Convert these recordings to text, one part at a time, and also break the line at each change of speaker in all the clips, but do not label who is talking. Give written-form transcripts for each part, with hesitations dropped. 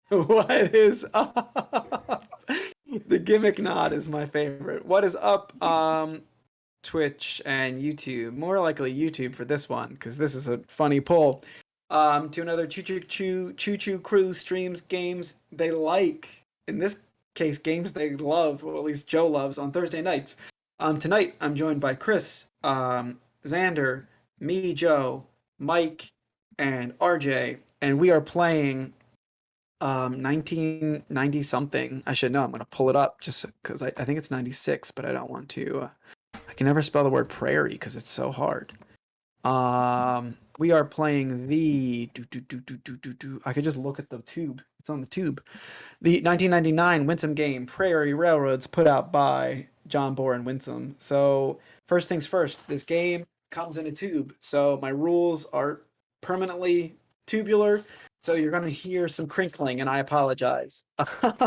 What is up? The gimmick nod is my favorite. What is up? Twitch and YouTube. More likely YouTube for this one because this is a funny poll. To another Choo Choo Crew streams games they like. In this case, games they love, or at least Joe loves on Thursday nights. Tonight I'm joined by Chris, Xander, me, Joe, Mike, and RJ, and we are playing 1990 something. I should know. I'm gonna pull it up just because I think it's 96, but I don't want to. I can never spell the word prairie because it's so hard. We are playing the I could just look at the tube. It's on the tube. The 1999 Winsome game, Prairie Railroads, put out by John Bohr and Winsome. So first things first, this game comes in a tube. So my rules are permanently tubular. So you're going to hear some crinkling, and I apologize.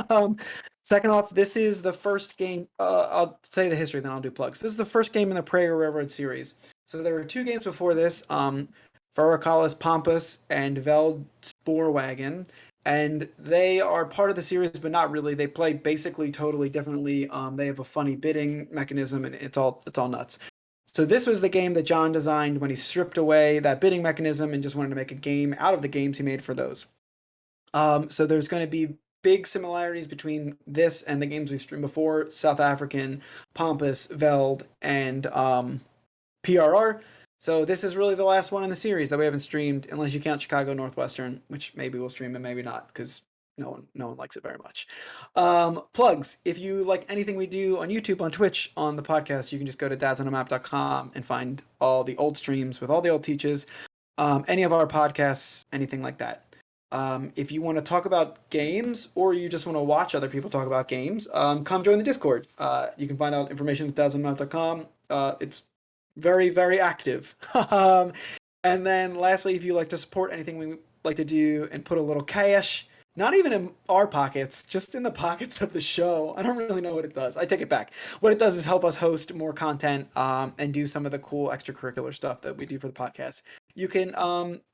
um, Second off, this is the first game. I'll say the history, then I'll do plugs. This is the first game in the Prairie Railroad series. So there were two games before this, Furricalis Pampas and Veld Spoorwagon, and they are part of the series, but not really. They play basically totally differently. They have a funny bidding mechanism, and it's all nuts. So this was the game that John designed when he stripped away that bidding mechanism and just wanted to make a game out of the games he made for those. So there's going to be big similarities between this and the games we've streamed before: South African, Pampas, Veld, and PRR. So this is really the last one in the series that we haven't streamed, unless you count Chicago Northwestern, which maybe we'll stream and maybe not, because no one likes it very much. Plugs. If you like anything we do on YouTube, on Twitch, on the podcast, you can just go to dadsonaMap.com and find all the old streams with all the old teaches, any of our podcasts, anything like that. If you want to talk about games or you just want to watch other people talk about games, come join the Discord. You can find out information at dadsonaMap.com. It's very, very active. And then lastly, if you like to support anything we like to do and put a little cash, not even in our pockets, just in the pockets of the show. I don't really know what it does. I take it back. What it does is help us host more content, and do some of the cool extracurricular stuff that we do for the podcast. You can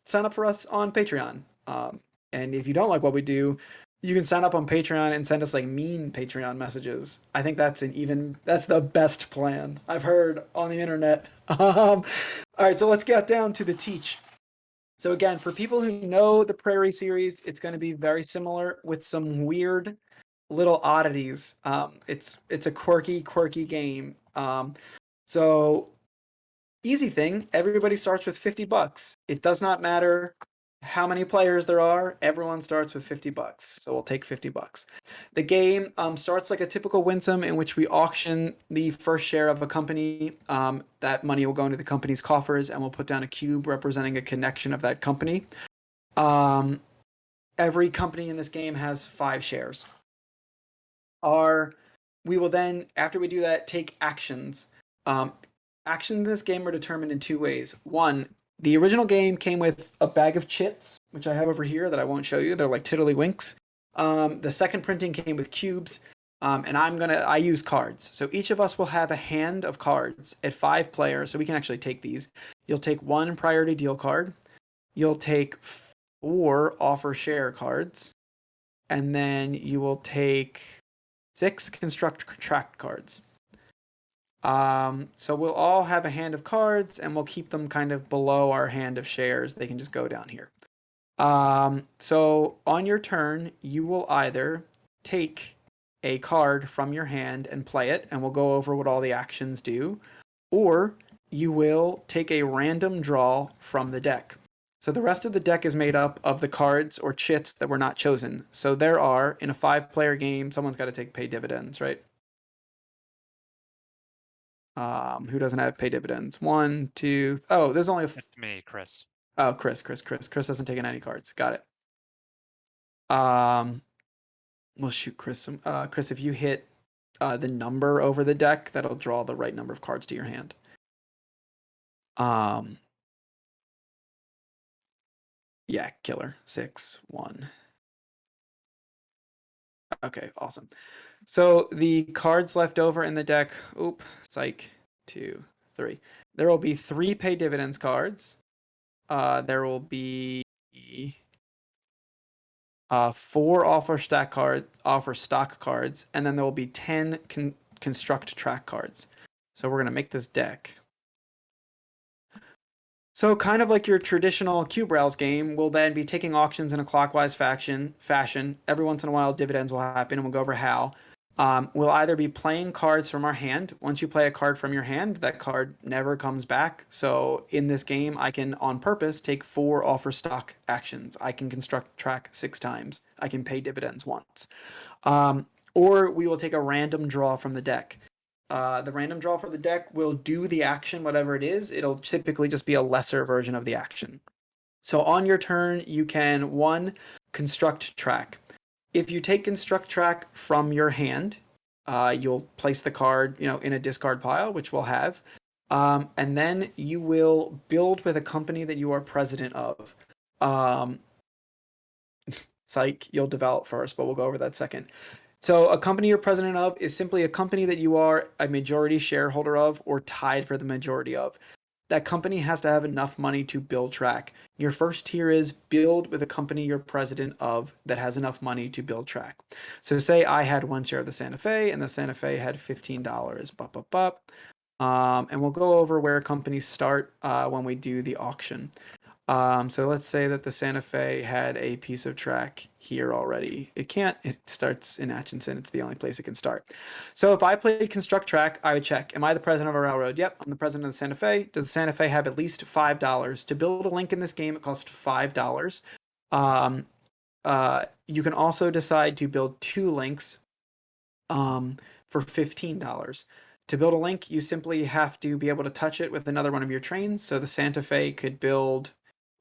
sign up for us on Patreon. And if you don't like what we do, you can sign up on Patreon and send us like mean Patreon messages. I think that's the best plan I've heard on the internet. All right, so let's get down to the teach. So again, for people who know the Prairie series, it's going to be very similar with some weird little oddities. It's a quirky game. So easy thing, everybody starts with $50. It does not matter how many players there are, everyone starts with $50. So we'll take $50. The game starts like a typical Winsome, in which we auction the first share of a company. That money will go into the company's coffers, and we'll put down a cube representing a connection of that company. Every company in this game has 5 shares. We will then, after we do that, take actions. Actions in this game are determined in 2 ways. One, the original game came with a bag of chits, which I have over here that I won't show you. They're like tiddlywinks. The second printing came with cubes, and I use cards. So each of us will have a hand of cards at 5 players, so we can actually take these. You'll take 1 priority deal card. You'll take 4 offer share cards, and then you will take 6 construct contract cards. So we'll all have a hand of cards, and we'll keep them kind of below our hand of shares. They can just go down here. So on your turn, you will either take a card from your hand and play it, and we'll go over what all the actions do, or you will take a random draw from the deck. So the rest of the deck is made up of the cards or chits that were not chosen. So there are, in a 5-player game, someone's got to take pay dividends, right? Who doesn't have pay dividends? 1, 2. Oh, there's only
It's me, Chris.
Oh, Chris hasn't taken any cards. Got it. We'll shoot Chris some. Chris, if you hit the number over the deck, that'll draw the right number of cards to your hand. Yeah, killer. 6, 1. Okay, awesome. So the cards left over in the deck. Oop, psych. 2, 3. There will be 3 pay dividends cards. There will be four offer stock cards, and then there will be 10 construct track cards. So we're gonna make this deck. So kind of like your traditional cube rails game, we'll then be taking auctions in a clockwise fashion. Every once in a while, dividends will happen, and we'll go over how. We'll either be playing cards from our hand. Once you play a card from your hand, that card never comes back. So in this game, I can, on purpose, take four offer stock actions. I can construct track 6 times. I can pay dividends once. Or we will take a random draw from the deck. The random draw for the deck will do the action, whatever it is. It'll typically just be a lesser version of the action. So on your turn, you can, one, construct track. If you take construct track from your hand, you'll place the card, in a discard pile, which we'll have. And then you will build with a company that you are president of. Psych, you'll develop first, but we'll go over that second. So a company you're president of is simply a company that you are a majority shareholder of or tied for the majority of. That company has to have enough money to build track. Your first tier is build with a company you're president of that has enough money to build track. So say I had one share of the Santa Fe and the Santa Fe had $15. And we'll go over where companies start when we do the auction. So let's say that the Santa Fe had a piece of track here already. It starts in Atchison. It's the only place it can start. So if I played construct track, I would check, am I the president of a railroad? Yep, I'm the president of the Santa Fe. Does the Santa Fe have at least $5? To build a link in this game, it costs $5. You can also decide to build 2 links for $15. To build a link, you simply have to be able to touch it with another one of your trains. So the Santa Fe could build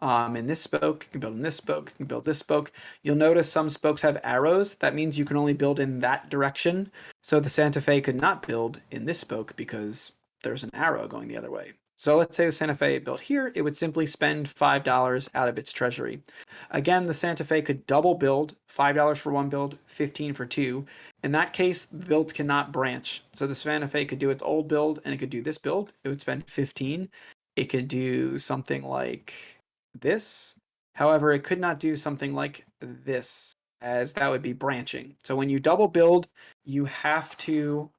in this spoke, you can build in this spoke, you can build this spoke. You'll notice some spokes have arrows. That means you can only build in that direction. So the Santa Fe could not build in this spoke because there's an arrow going the other way. So let's say the Santa Fe built here, it would simply spend $5 out of its treasury. Again, the Santa Fe could double build, $5 for one build, 15 for two. In that case, the builds cannot branch. So the Santa Fe could do its old build and it could do this build. It would spend 15. It could do something like this. However, it could not do something like this, as that would be branching. So when you double build, you have to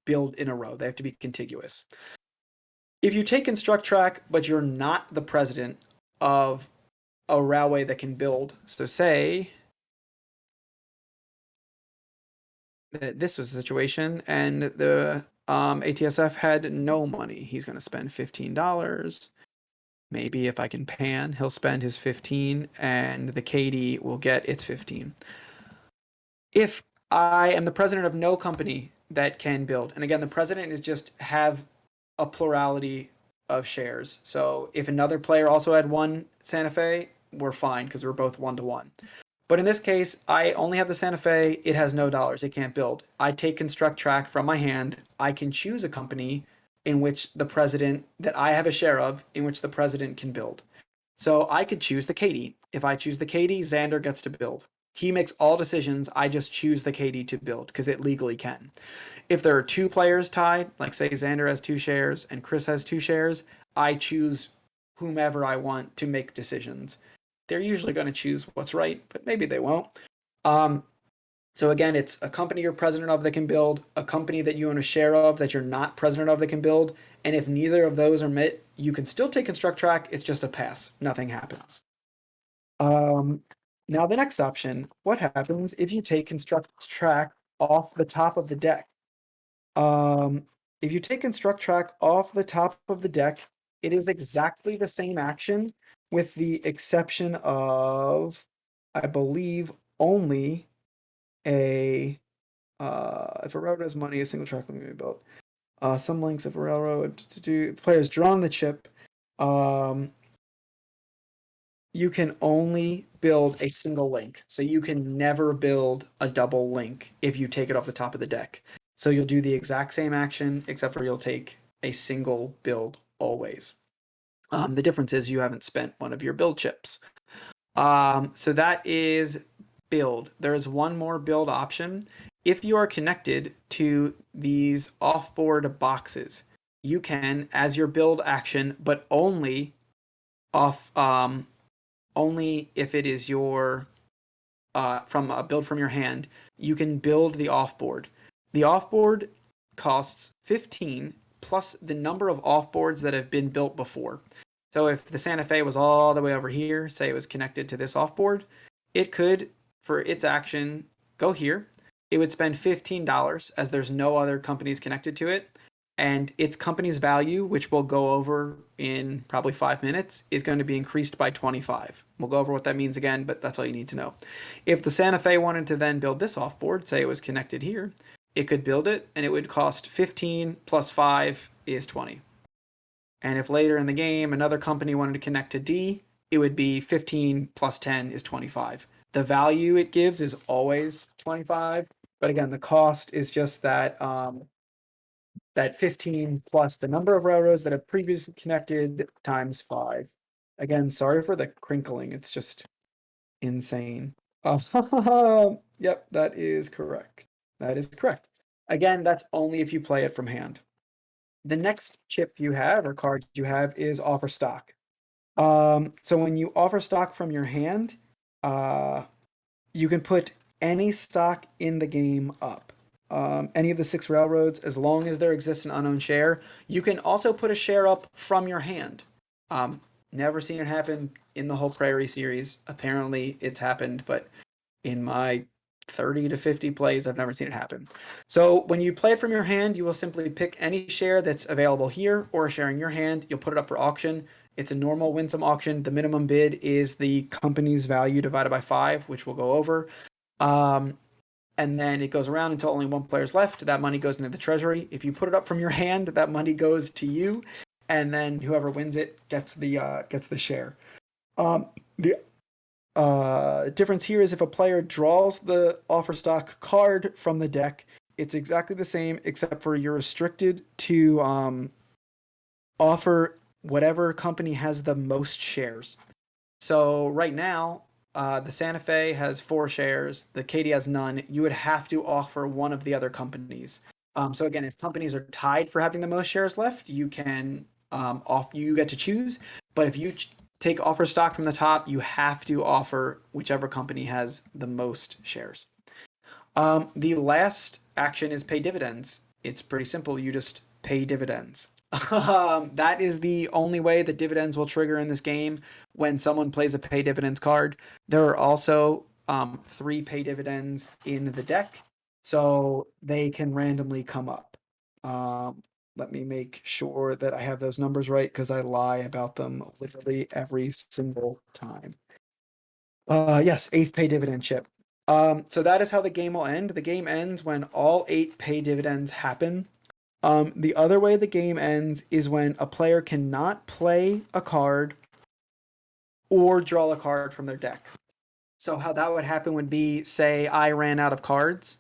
build in a row. They have to be contiguous. If you take construct track, but you're not the president of a railway that can build, so say that this was the situation and the ATSF had no money, he's going to spend $15. Maybe if I can pan, he'll spend his 15 and the KD will get its 15. If I am the president of no company that can build, and again, the president is just have a plurality of shares. So if another player also had one Santa Fe, we're fine because we're both 1-to-1. But in this case, I only have the Santa Fe. It has no dollars. It can't build. I take construct track from my hand. I can choose a company in which the president that I have a share of, in which the president can build. So I could choose the KD. If I choose the KD, Xander gets to build. He makes all decisions. I just choose the KD to build because it legally can. If there are 2 players tied, like say Xander has 2 shares and Chris has 2 shares, I choose whomever I want to make decisions. They're usually going to choose what's right, but maybe they won't. So again, it's a company you're president of that can build, a company that you own a share of that you're not president of that can build, and if neither of those are met, you can still take construct track. It's just a pass. Nothing happens. Now the next option, what happens if you take construct track off the top of the deck? If you take construct track off the top of the deck, it is exactly the same action with the exception of, I believe, only if a railroad has money, a single track will be built. Some links of a railroad to do players draw on the chip. You can only build a single link. So you can never build a double link if you take it off the top of the deck. So you'll do the exact same action, except for you'll take a single build always. The difference is you haven't spent one of your build chips. So that is build. There is one more build option. If you are connected to these off-board boxes, you can, as your build action, but only if it is your from a build from your hand, you can build the offboard. The offboard costs 15 plus the number of offboards that have been built before. So if the Santa Fe was all the way over here, say it was connected to this offboard, it could, for its action, go here. It would spend $15 as there's no other companies connected to it. And its company's value, which we'll go over in probably 5 minutes, is going to be increased by 25. We'll go over what that means again, but that's all you need to know. If the Santa Fe wanted to then build this offboard, say it was connected here, it could build it and it would cost 15 plus 5 is 20. And if later in the game another company wanted to connect to D, it would be 15 plus 10 is 25. The value it gives is always 25, but again, the cost is just that 15 plus the number of railroads that have previously connected times 5. Again, sorry for the crinkling. It's just insane. Yep, that is correct. That is correct. Again, that's only if you play it from hand. The next chip you have or card you have is offer stock. So when you offer stock from your hand, you can put any stock in the game up. Any of the 6 railroads, as long as there exists an unknown share. You can also put a share up from your hand. Never seen it happen in the whole Prairie series. Apparently, it's happened, but in my 30 to 50 plays, I've never seen it happen. So when you play it from your hand, you will simply pick any share that's available here or a share in your hand. You'll put it up for auction. It's a normal winsome auction. The minimum bid is the company's value divided by 5, which we'll go over. And then it goes around until only one player's left. That money goes into the treasury. If you put it up from your hand, that money goes to you, and then whoever wins it gets the share. The difference here is if a player draws the offer stock card from the deck, it's exactly the same except for you're restricted to offer whatever company has the most shares. So right now, the Santa Fe has 4 shares. The Katy has none. You would have to offer one of the other companies. So again, if companies are tied for having the most shares left, you can you get to choose. But if you take offer stock from the top, you have to offer whichever company has the most shares. The last action is pay dividends. It's pretty simple. You just pay dividends. That is the only way that dividends will trigger in this game when someone plays a pay dividends card. There are also 3 pay dividends in the deck, so they can randomly come up. Let me make sure that I have those numbers right because I lie about them literally every single time. Yes, 8th pay dividend chip. So that is how the game will end. The game ends when all 8 pay dividends happen. The other way the game ends is when a player cannot play a card or draw a card from their deck. So how that would happen would be, say I ran out of cards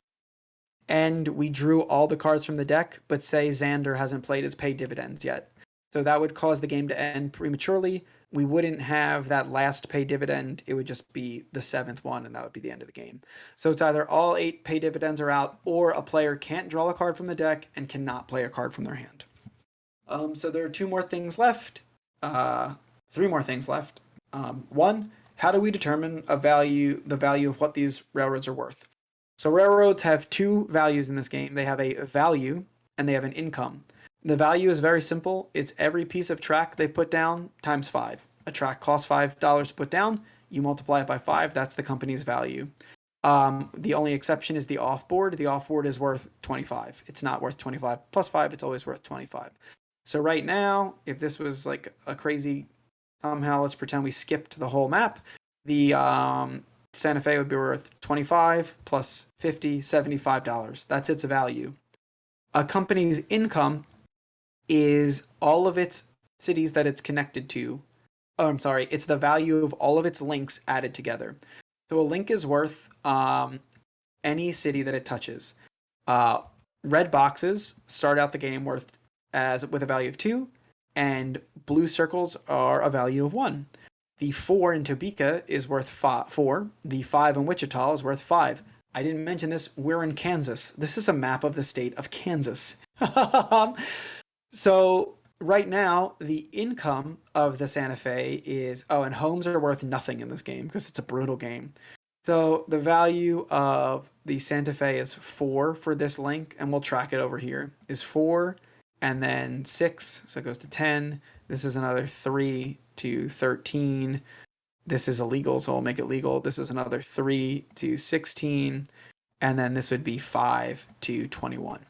and we drew all the cards from the deck, but say Xander hasn't played his pay dividends yet. So that would cause the game to end prematurely. We wouldn't have that last pay dividend. It would just be the 7th one, and that would be the end of the game. So it's either all 8 pay dividends are out, or a player can't draw a card from the deck and cannot play a card from their hand. So there are 2 more things left. 3 more things left. 1, how do we determine the value of what these railroads are worth? So railroads have 2 values in this game. They have a value and they have an income. The value is very simple. It's every piece of track they put down times 5. A track costs $5 to put down. You multiply it by 5. That's the company's value. The only exception is the offboard. The offboard is worth 25. It's not worth 25 plus 5. It's always worth 25. So right now, if this was like a crazy, somehow let's pretend we skipped the whole map, the Santa Fe would be worth 25 plus 50, $75. That's its value. A company's income is all of its cities that it's connected to. Oh, I'm sorry. It's the value of all of its links added together. So a link is worth any city that it touches. Red boxes start out the game with a value of 2, and blue circles are a value of 1. The 4 in Topeka is worth 4. The 5 in Wichita is worth 5. I didn't mention this. We're in Kansas. This is a map of the state of Kansas. So right now, the income of the Santa Fe is... Oh, and homes are worth nothing in this game because it's a brutal game. So the value of the Santa Fe is 4 for this link, and we'll track it over here, is 4, and then 6, so it goes to 10. This is another 3 to 13. This is illegal, so we'll make it legal. This is another 3 to 16, and then this would be 5 to 21.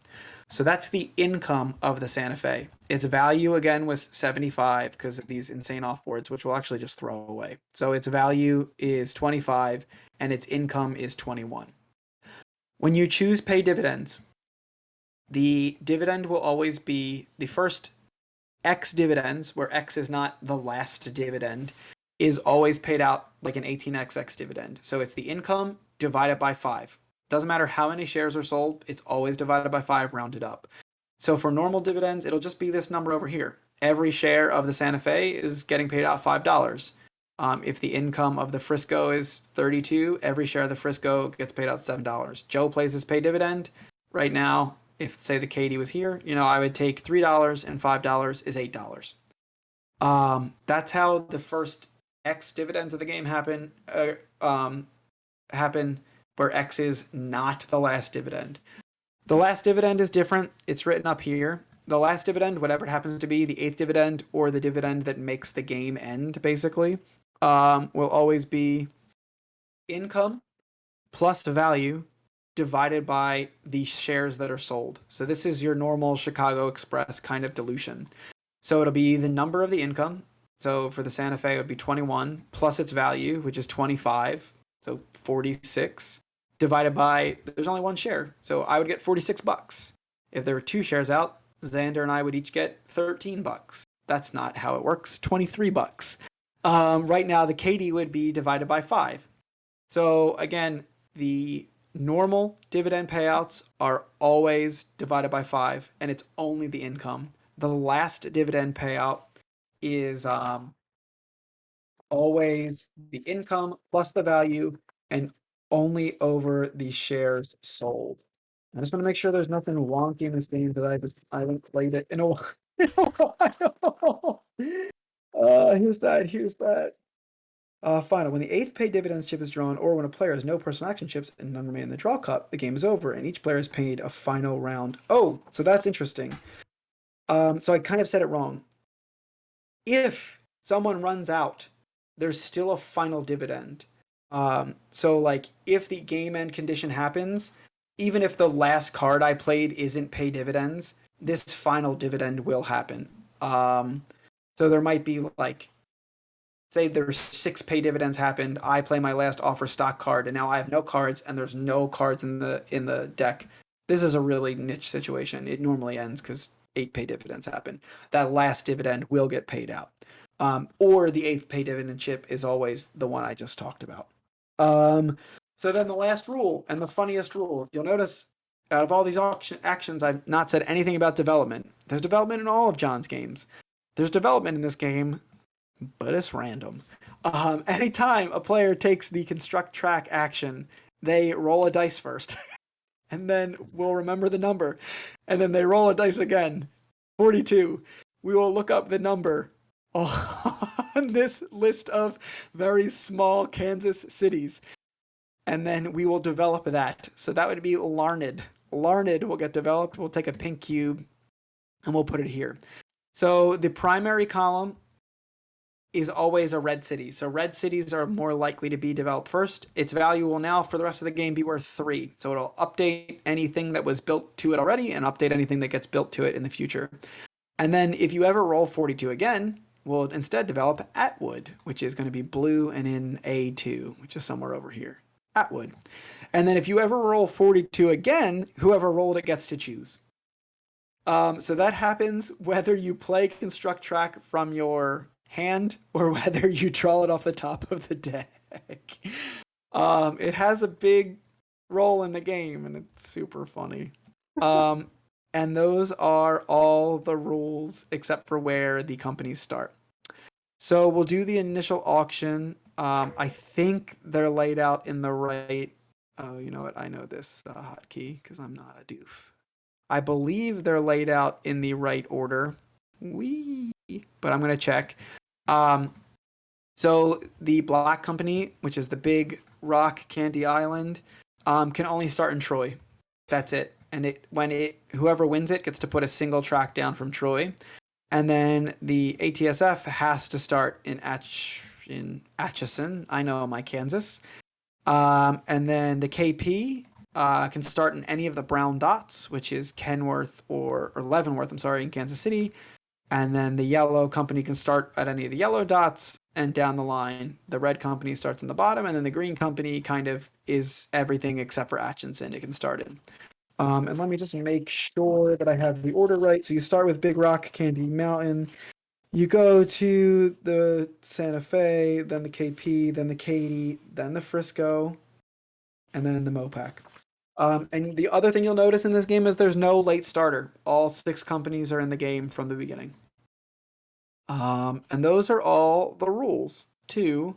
So that's the income of the Santa Fe. Its value again was 75 because of these insane offboards, which we'll actually just throw away. So its value is 25 and its income is 21. When you choose pay dividends, the dividend will always be the first X dividends, where X is not the last dividend, is always paid out like an 18xx dividend. So it's the income divided by 5. Doesn't matter how many shares are sold, it's always divided by 5 rounded up. So for normal dividends, it'll just be this number over here. Every share of the Santa Fe is getting paid out $5. If the income of the Frisco is 32, every share of the Frisco gets paid out $7. Joe plays his pay dividend. Right now, if say the Katie was here, I would take $3 and $5 is $8. That's how the first X dividends of the game happen. Happen where X is not the last dividend. The last dividend is different. It's written up here. The last dividend, whatever it happens to be, the 8th dividend or the dividend that makes the game end, basically, will always be income plus value divided by the shares that are sold. So this is your normal Chicago Express kind of dilution. So it'll be the number of the income. So for the Santa Fe, it would be 21 plus its value, which is 25. So 46 divided by, there's only one share. So I would get $46. If there were 2 shares out, Xander and I would each get $13. That's not how it works. $23. Right now, the Katie would be divided by 5. So again, the normal dividend payouts are always divided by 5, and it's only the income. The last dividend payout is always the income plus the value and only over the shares sold. I just want to make sure there's nothing wonky in this game because I haven't played it in a while. Here's that. Final. When the 8th pay dividends chip is drawn, or when a player has no personal action chips and none remain in the draw cup, the game is over, and each player is paid a final round. Oh, so that's interesting. So I kind of said it wrong. If someone runs out, there's still a final dividend. So like if the game end condition happens, even if the last card I played isn't pay dividends, this final dividend will happen. So there might be like, say there's 6 pay dividends happened. I play my last offer stock card, and now I have no cards, and there's no cards in the deck. This is a really niche situation. It normally ends because 8 pay dividends happen. That last dividend will get paid out. Or the 8th pay dividend chip is always the one I just talked about. So then the last rule, and the funniest rule, you'll notice out of all these actions, I've not said anything about development. There's development in all of John's games. There's development in this game, but it's random. Anytime a player takes the construct track action, they roll a dice first, and then we'll remember the number, and then they roll a dice again. 42. We will look up the number on this list of very small Kansas cities, and then we will develop that. So that would be Larned. Larned will get developed. We'll take a pink cube, and we'll put it here. So the primary column is always a red city. So red cities are more likely to be developed first. Its value will now, for the rest of the game, be worth 3. So it'll update anything that was built to it already and update anything that gets built to it in the future. And then if you ever roll 42 again, we'll instead develop Atwood, which is going to be blue and in A2, which is somewhere over here. Atwood. And then if you ever roll 42 again, whoever rolled it gets to choose. So that happens whether you play Construct Track from your hand or whether you draw it off the top of the deck. It has a big role in the game, and it's super funny. And those are all the rules except for where the companies start. So we'll do the initial auction. I think they're laid out in the right. Oh, you know what? I know this hotkey because I'm not a doof. I believe they're laid out in the right order. But I'm gonna check. So the black company, which is the big Rock Candy Island can only start in Troy. That's it. And whoever wins it gets to put a single track down from Troy. And then the ATSF has to start in Atchison. I know my Kansas. And then the KP can start in any of the brown dots, which is Kenworth or Leavenworth, I'm sorry, in Kansas City. And then the yellow company can start at any of the yellow dots, and down the line, the red company starts in the bottom, and then the green company kind of is everything except for Atchison it can start in. And let me just make sure that I have the order right. So you start with Big Rock Candy Mountain. You go to the Santa Fe, then the KP, then the Katy, then the Frisco, and then the Mopac. And the other thing you'll notice in this game is there's no late starter. All 6 companies are in the game from the beginning. And those are all the rules to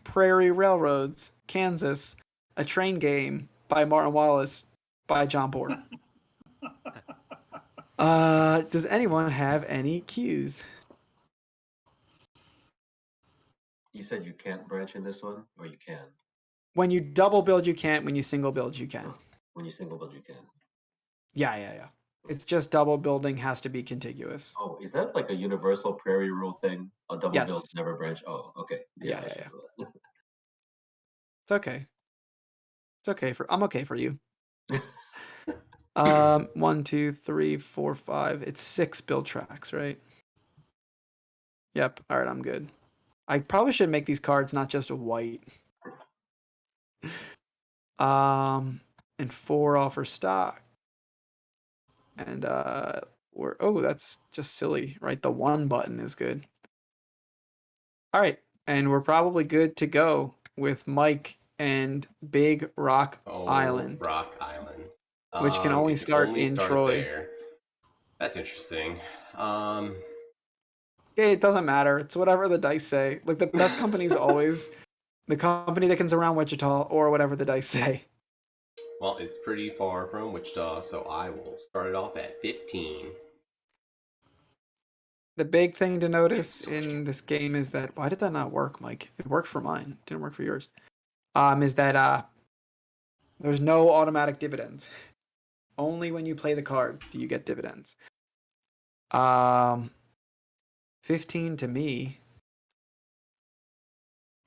Prairie Railroads, Kansas, a train game by Martin Wallace by John Bohr. Does anyone have any cues?
You said you can't branch in this one, or you can?
When you double build, you can't. When you single build, you can.
When you single build, you can.
Yeah. It's just double building has to be contiguous.
Oh, is that like a universal prairie rule thing? A double build,
Yes.
never branch? Oh, okay.
Yeah.
I should know that.
It's okay. I'm okay for you. 1, 2, 3, 4, 5. It's 6 build tracks, right? Yep. All right, I'm good. I probably should make these cards not just white. And 4 offer stock. And that's just silly, right? The 1 button is good. All right, and we're probably good to go with Mike and Big Rock Island.
Rock Island.
Which can only start in Troy.
There. That's interesting.
It doesn't matter. It's whatever the dice say. Like, the best company is always the company that can surround Wichita or whatever the dice say.
Well, it's pretty far from Wichita, so I will start it off at 15.
The big thing to notice in this game is that, why did that not work, Mike? It worked for mine. It didn't work for yours. Is that there's no automatic dividends. Only when you play the card do you get dividends. 15 to me.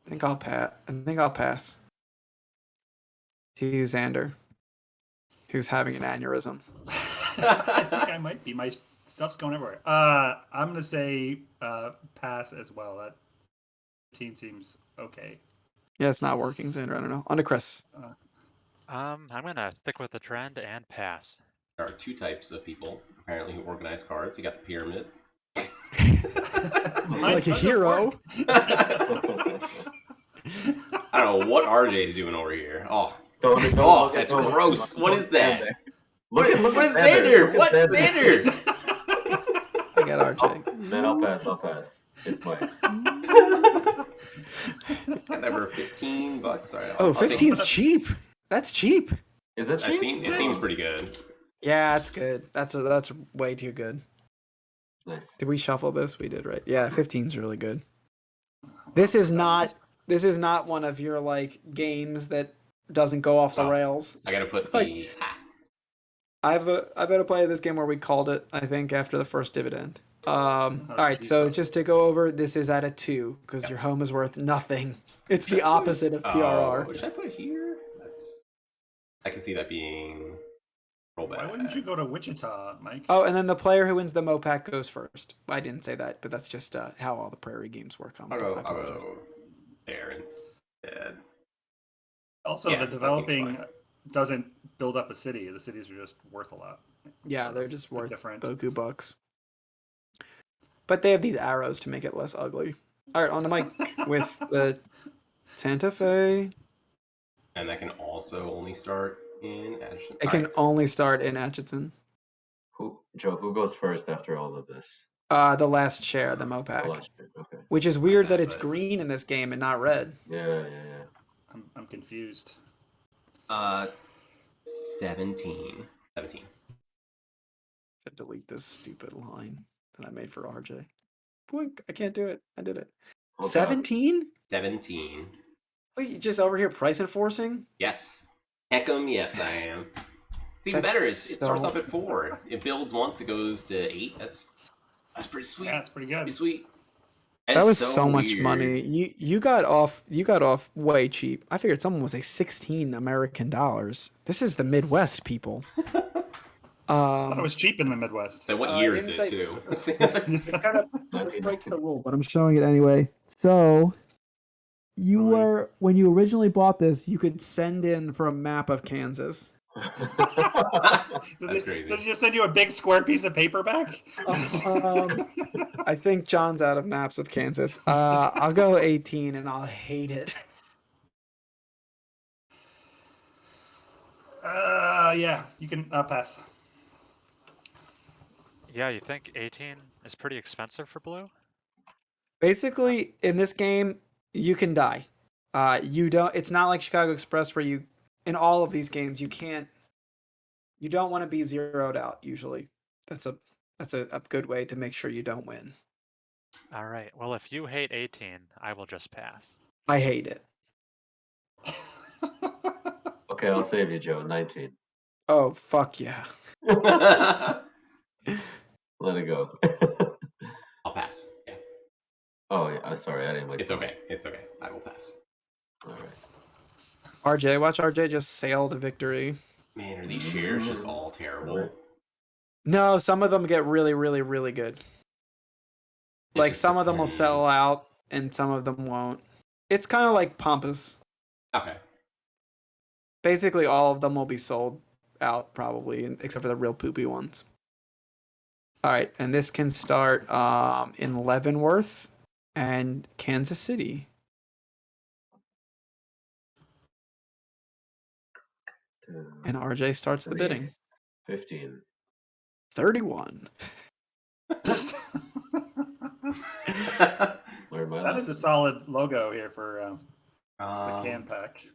I think I'll pass. To you, Xander, who's having an aneurysm.
I think I might be. My stuff's going everywhere. I'm gonna say pass as well. That 15 seems okay.
Yeah, it's not working, Xander. I don't know. On to Chris.
I'm gonna stick with the trend and pass.
There are 2 types of people, apparently, who organize cards. You got the pyramid.
Like a hero.
I don't know what RJ is doing over here. Oh, that's gross. What is that? What is Xander? What's Xander?
I got RJ.
Then I'll pass. It's mine.
Never $15. Sorry.
Oh, 15's cheap. That's cheap.
Is that cheap?
It seems pretty good.
Yeah, it's good. That's way too good.
Nice.
Did we shuffle this? We did, right? Yeah, 15's really good. This is not one of your like games that doesn't go off the rails.
I gotta put
like,
the.
I've been a play this game where we called it, I think, after the first dividend. All right, so just to go over, this is at a 2 because your home is worth nothing. It's the opposite of PRR.
What should I put here? I can see that being rollback.
Why wouldn't you go to Wichita, Mike?
Oh, and then the player who wins the Mopac goes first. I didn't say that, but that's just how all the Prairie games work on.
I'll go there instead.
Also, the developing doesn't build up a city. The cities are just worth a lot.
Yeah, they're just worth boku bucks. But they have these arrows to make it less ugly. All right, on to Mike with the Santa Fe.
And that can also only start in Atchison.
It can only start in Atchison.
Joe, who goes first after all of this?
The last share, the Mopac.
Okay.
Which is weird that it's green in this game and not red.
Yeah.
I'm confused.
17.
Delete this stupid line that I made for RJ. Boink, I can't do it. I did it. 17?
17.
Wait, you just over here price enforcing?
Yes. Heck'em, yes, I am. It's even
That's
better. It starts
so-
off at 4. It builds once. It goes to 8. That's pretty sweet.
Yeah, it's pretty good.
Pretty sweet.
That was
so
so much
weird.
money. You got off way cheap. I figured someone was like 16 American dollars. This is the Midwest, people.
I thought it was cheap in the Midwest.
So what year is
didn't
it
say-
too?
It's kind of this breaks the rule, but I'm showing it anyway. So you
Really?
were when you originally bought this, you could send in for a map of Kansas.
That's crazy.
Did it just send you a big square piece of paper back?
I think John's out of maps of Kansas. I'll go 18 and I'll hate it.
Yeah, you can pass.
Yeah, you think 18 is pretty expensive for blue?
Basically, in this game, you can die. You don't. It's not like Chicago Express where you, in all of these games, you can't. You don't want to be zeroed out. Usually, that's a good way to make sure you don't win.
All right. Well, if you hate 18, I will just pass.
I hate it.
Okay, I'll save you, Joe. 19.
Oh fuck yeah!
Let it go.
I'll pass. Yeah.
Oh, yeah. Sorry, I didn't wait.
It's okay. It's okay. I will pass.
All right.
RJ, watch RJ just sail to victory.
Man, are these shares just all terrible?
No, some of them get really, really, really good. Like
just
some of them will
depends.
sell out, and some of them won't. It's kind of like Pampas.
Okay.
Basically, all of them will be sold out probably, except for the real poopy ones. All right, and this can start in Leavenworth and Kansas City. And RJ starts the bidding.
15.
31.
Learn my
That is a solid logo here for the can pack.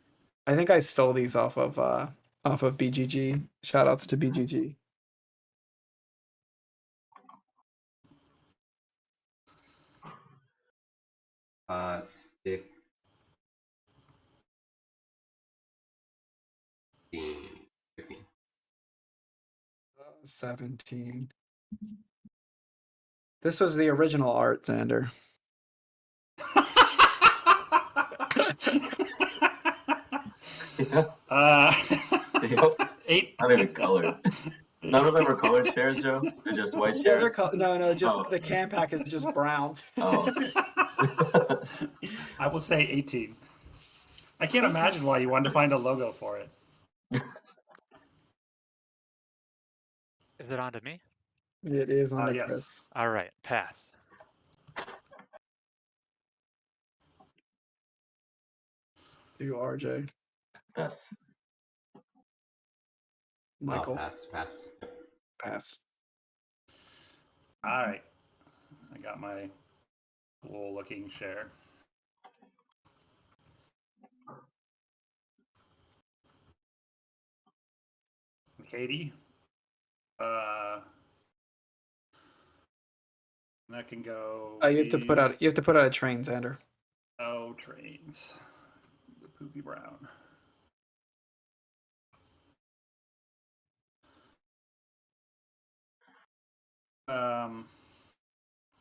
I think I stole these off of BGG. Shout outs to BGG.
Stick. 16.
17. This was the original art, Xander.
Yep.
8.
Not even colored. None of them are colored chairs, Joe. They're just white
Yeah,
chairs.
no, just
Oh.
the can pack is just brown.
Oh, okay.
I will say 18. I can't imagine why you wanted to find a logo for it.
Is it on to me?
It is on the
Yes.
Chris.
All right, pass.
To RJ.
Pass.
Michael.
Pass.
Pass.
All right. I got my cool looking share. Katie. That can go.
You have to put out a train, Xander.
Oh, trains. The poopy brown.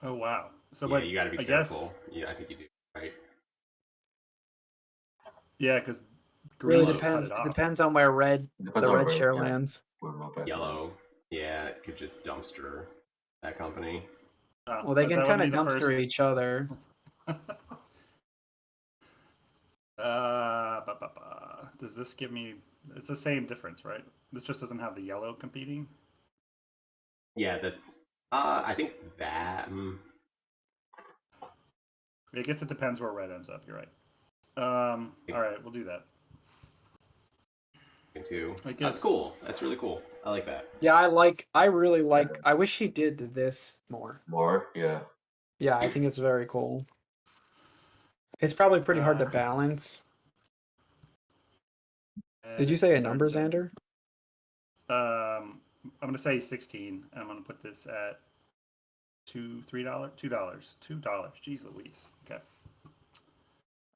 Oh wow. So,
Yeah,
but
you got to be
I
careful.
guess.
Yeah, I think you do. Right.
Yeah, because
Really
green
depends.
cut
It
it off.
depends on where
Depends
the
on
red
where-
share
yeah.
lands.
Where Moped
Yellow.
lands.
Yeah, it could just dumpster that company.
Oh,
Well, they
but
can
that
kind of
would be the
dumpster
first-
each other.
Does this give me? It's the same difference, right? This just doesn't have the yellow competing.
Yeah, that's. I think that.
I guess it depends where red ends up. You're right. All right, we'll do that.
Too.
I guess.
That's cool. That's really cool. I like that.
Yeah, I really like. I wish he did this more.
More? Yeah.
Yeah, I think it's very cool. It's probably pretty hard to balance. Did you say a number, Xander?
I'm gonna say 16. I'm gonna put this at $2. Jeez Louise. Okay.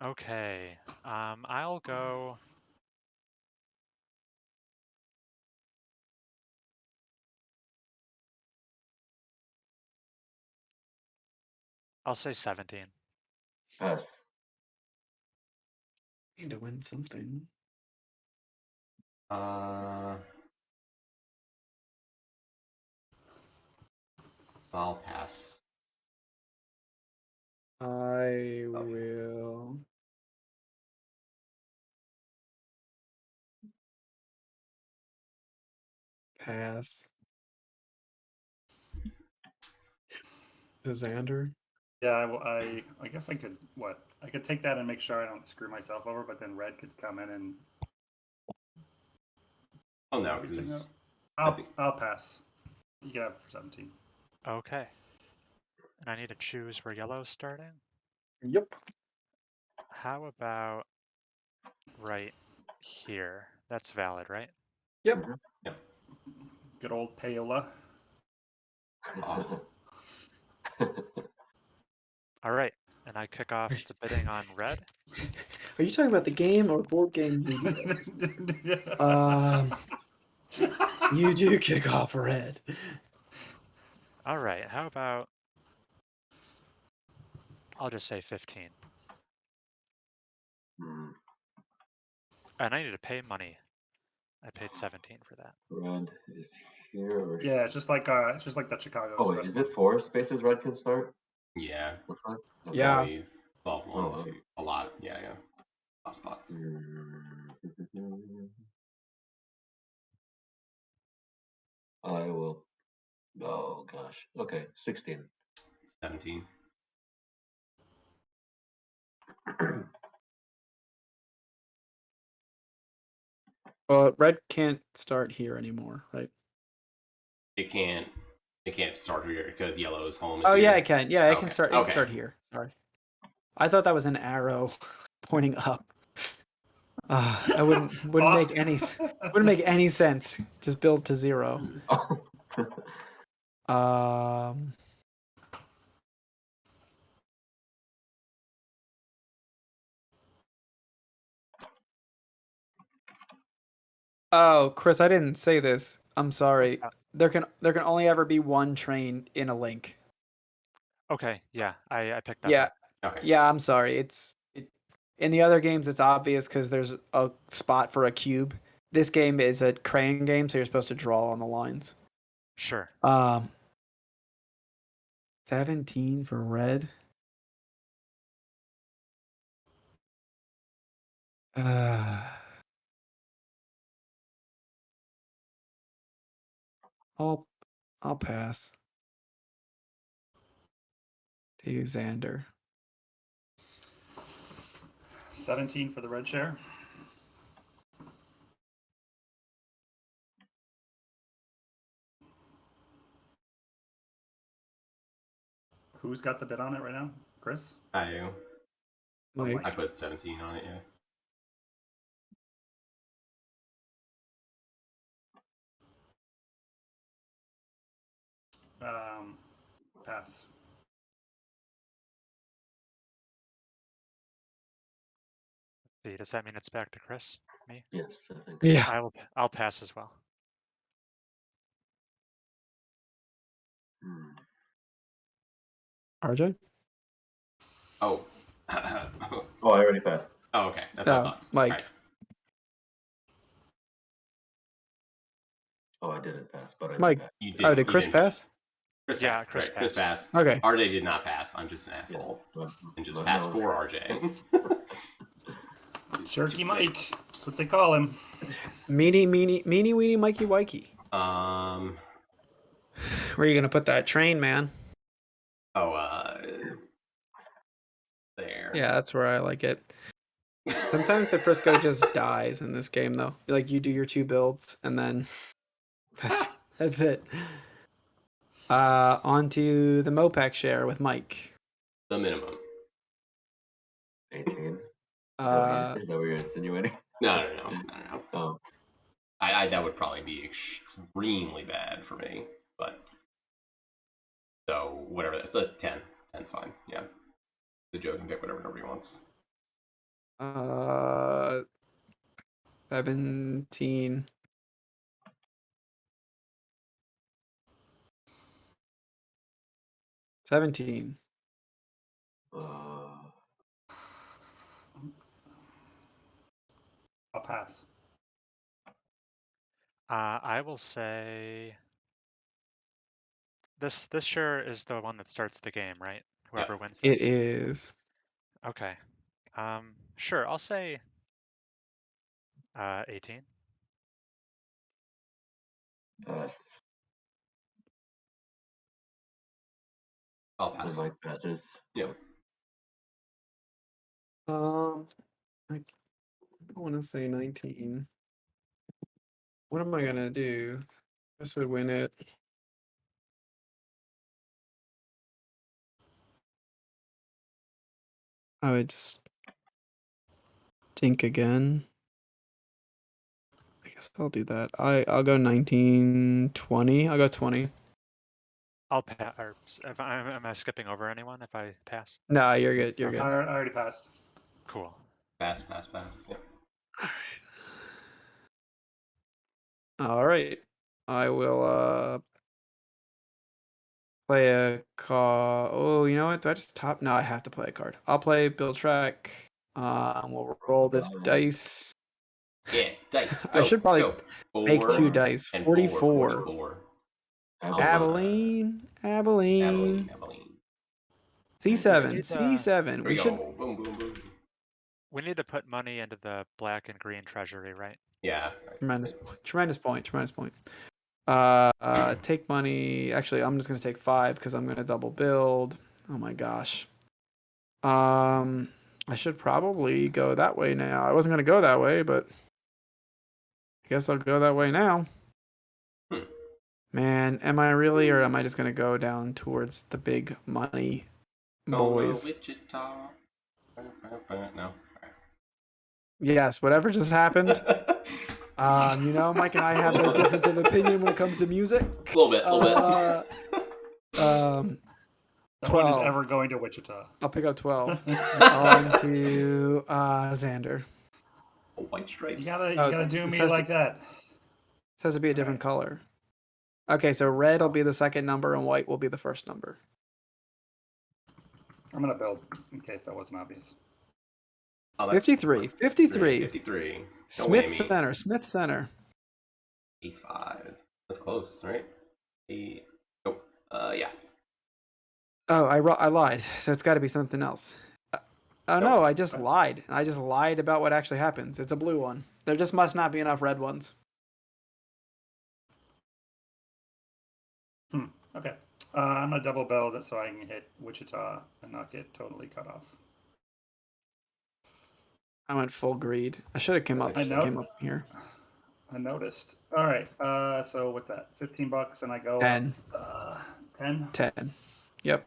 Okay. I'll go. I'll say 17.
Pass.
Need to win something.
I'll pass.
I will. Pass. The Xander.
Yeah, well, I guess I could I could take that and make sure I don't screw myself over, but then red could come in and
Oh no,
everything up.
because
I'll pass. You can have it for 17.
Okay. And I need to choose where yellow's starting.
Yep.
How about right here? That's valid, right?
Yep.
Mhm.
Good old payola.
All right. And I kick off the bidding on red.
Are you talking about the game or board game videos? You do kick off red.
All right. How about I'll just say 15.
Hmm.
And I need to pay money. I paid 17 for that.
Red is here. Or...
Yeah, it's just like the Chicago
Oh wait,
Express
is
one.
it 4 spaces red can start?
yeah,
Looks like. Okay.
Yeah.
always. Well, one,
Oh,
two, a lot. Yeah. A lot of spots.
I will. Oh gosh. Okay, 16.
17.
Well, red can't start here anymore, right?
It can't. It can't start here because yellow's home is
Oh
here.
yeah, it can. Yeah, it can
Okay.
start. It can
Okay.
start here. Sorry, I thought that was an arrow pointing up. I wouldn't make any sense. Just build to 0. Um. Oh, Chris, I didn't say this. I'm sorry. There can only ever be one train in a link.
Okay. Yeah. I picked that
Yeah.
up.
Okay.
Yeah, I'm sorry. In the other games it's obvious because there's a spot for a cube. This game is a crayon game, so you're supposed to draw on the lines.
Sure.
17 for red. I'll pass to you, Xander.
17 for the red share. Who's got the bid on it right now? Chris?
I do.
Oh,
Mike.
I put 17 on it. Yeah.
Pass.
See, does that mean it's back to Chris? Me?
Yes, I think.
Yeah.
I'll pass as well.
Hmm.
RJ?
Oh.
Oh, I already passed.
Oh, okay. That's what I thought.
Mike.
Right.
Oh, I didn't pass, but I
Mike.
did pass.
You
Oh,
did.
did Chris pass?
Chris
Yeah,
passed.
Chris
Right. Chris
passed.
passed.
Okay.
RJ did not pass. I'm just an
Yes.
asshole. And just
but
pass
no.
for RJ.
Jerky Mike. That's what they call him.
Meanie, weenie, Mikey, Wikey. Where are you gonna put that train, man?
Oh, there.
Yeah, that's where I like it. Sometimes the Frisco just dies in this game, though. Like you do your 2 builds, and then that's it. On to the Mopac share with Mike.
The minimum.
18.
Uh,
Is that what you're insinuating?
No.
Oh.
I that would probably be extremely bad for me, but so whatever. That's a 10. 10's fine. Yeah, the Joe can pick whatever number he wants.
Uh, 17. $17.
Uh,
I'll pass.
I will say this sure is the one that starts the game, right? Whoever wins this.
It is.
Okay. Sure. I'll say 18.
pass.
I'll
And
pass.
Mike passes.
Yep.
I want to say 19. What am I gonna do? This would win it. I would just think again. I guess I'll do that. I'll go 19, 20. I'll go 20.
I'll pass. Or am I skipping over anyone if I pass?
Nah, you're good. You're
I
good.
already passed.
Cool.
Pass. Yep.
All right. I will play a card. Oh, you know what? Do I just top? No, I have to play a card. I'll play Build Track. We'll roll this dice.
Yeah, dice.
I
Go,
should probably
go.
make
4
two dice.
and
44.
44.
Abilene.
Abilene.
C7.
need,
C7.
There
We
we
should.
go. Boom.
We need to put money into the black and green treasury, right?
Yeah.
Tremendous point. Take money. Actually, I'm just gonna take 5 because I'm gonna double build. Oh my gosh. I should probably go that way now. I wasn't gonna go that way, but I guess I'll go that way now. Man, am I really, or am I just gonna go down towards the big money boys?
Wichita. No.
Yes, whatever just happened. Mike and I have a difference of opinion when it comes to music.
A little bit.
No one is
12.
ever going to Wichita.
I'll pick up 12. On to Xander.
White stripes.
You gotta do me like that.
This has to be a different color. Okay, so red will be the second number and white will be the first number.
I'm gonna build in case that wasn't obvious.
53. Smith
whammy.
Center.
A5. That's close, right? Nope. Yeah.
Oh, I lied. So it's got to be something else. No, I just lied. I just lied about what actually happens. It's a blue one. There just must not be enough red ones.
Okay. I'm gonna double build so I can hit Wichita and not get totally cut off.
I went full greed. I should have came up here.
I noticed. All right. So what's that? $15, and I go
10.
10.
10. Yep.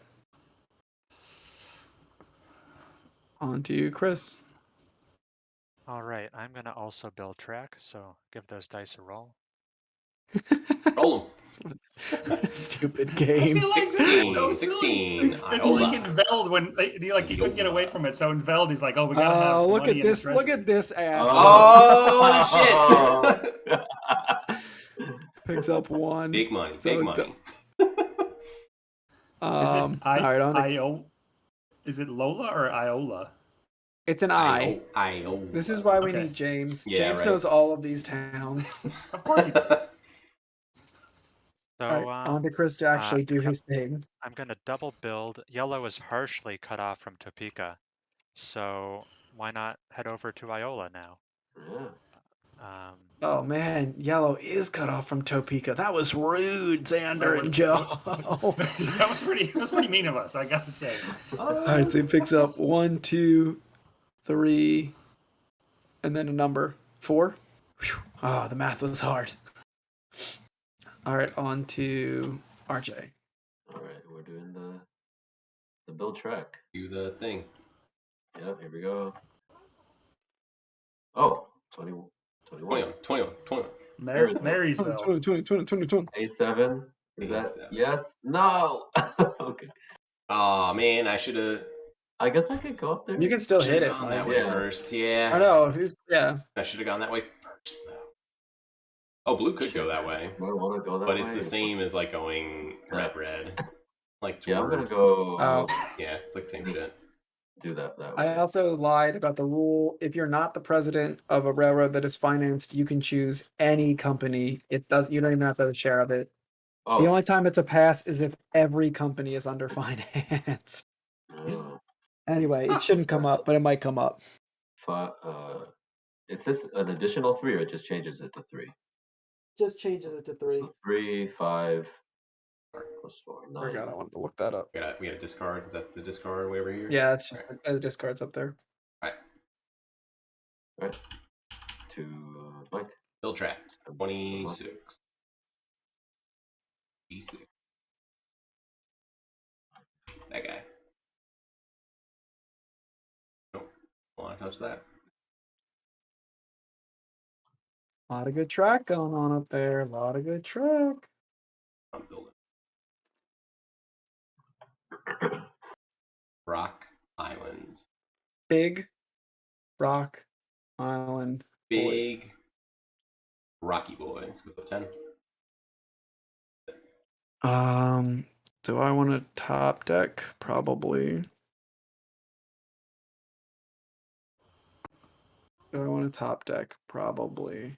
On to you, Chris.
All right. I'm gonna also build track, so give those dice a roll.
Roll
them. Stupid game.
I feel like
16,
this is so
16.
It's like in Veld when he couldn't get away from it. So in Veld, he's like, "Oh, we gotta have
look
money
at this!
in the
Look at this ass!
Oh, shit!
Picks up 1.
Big money.
All right,
is it Lola or Iola?
it's an I.
Iola.
This is why we need James.
Yeah,
James
right.
knows all of these towns.
Of course he does.
So
All right, on to Chris to actually do his thing.
I'm gonna double build. Yellow is harshly cut off from Topeka, so why not head over to Iola now?
Yeah.
Oh man, yellow is cut off from Topeka. That was rude, Xander and Joe.
That was pretty mean of us, I gotta say.
All right, so he picks up 1, 2, 3, and then a number 4. Whew. Oh, the math was hard. All right, on to RJ.
All right, we're doing the build track.
Do the thing.
Yep, here we go. Oh, 21.
21.
Marysville.
20.
A7. Is that
A7.
yes? No. Okay.
Oh man, I should have.
I guess I could go up there.
You can still hit
Should've
it.
gone that
Like,
way
Yeah.
first. Yeah.
I know. Yeah.
I should have gone that way first, though. Oh, blue could go that way,
Do I want to go that
but
way?
it's the same as like going red. Like
Yeah, I'm gonna
towards.
go.
Yeah, it's like the same
Just
shit.
do that way.
I also lied about the rule. If you're not the president of a railroad that is financed, you can choose any company. It does. You don't even have to have a share of it. The
Oh,
only time it's a pass is if every company is under financed. Anyway, it shouldn't come up, but it might come up.
is this an additional 3 or it just changes it to 3?
Just changes it to 3.
So 3, 5, plus 4,
I
9.
forgot. I wanted to look that up.
We got a discard. Is that the discard way over here?
Yeah, it's just the discards up there.
Right. To Mike.
Build track. 26. D6. That guy. Nope. Don't want to touch that.
A lot of good track going on up there. A lot of good track.
I'm building. Rock Island.
Big Rock Island.
Big Rocky Boys with a 10.
Do I want to top deck? Probably. Do I want to top deck? Probably.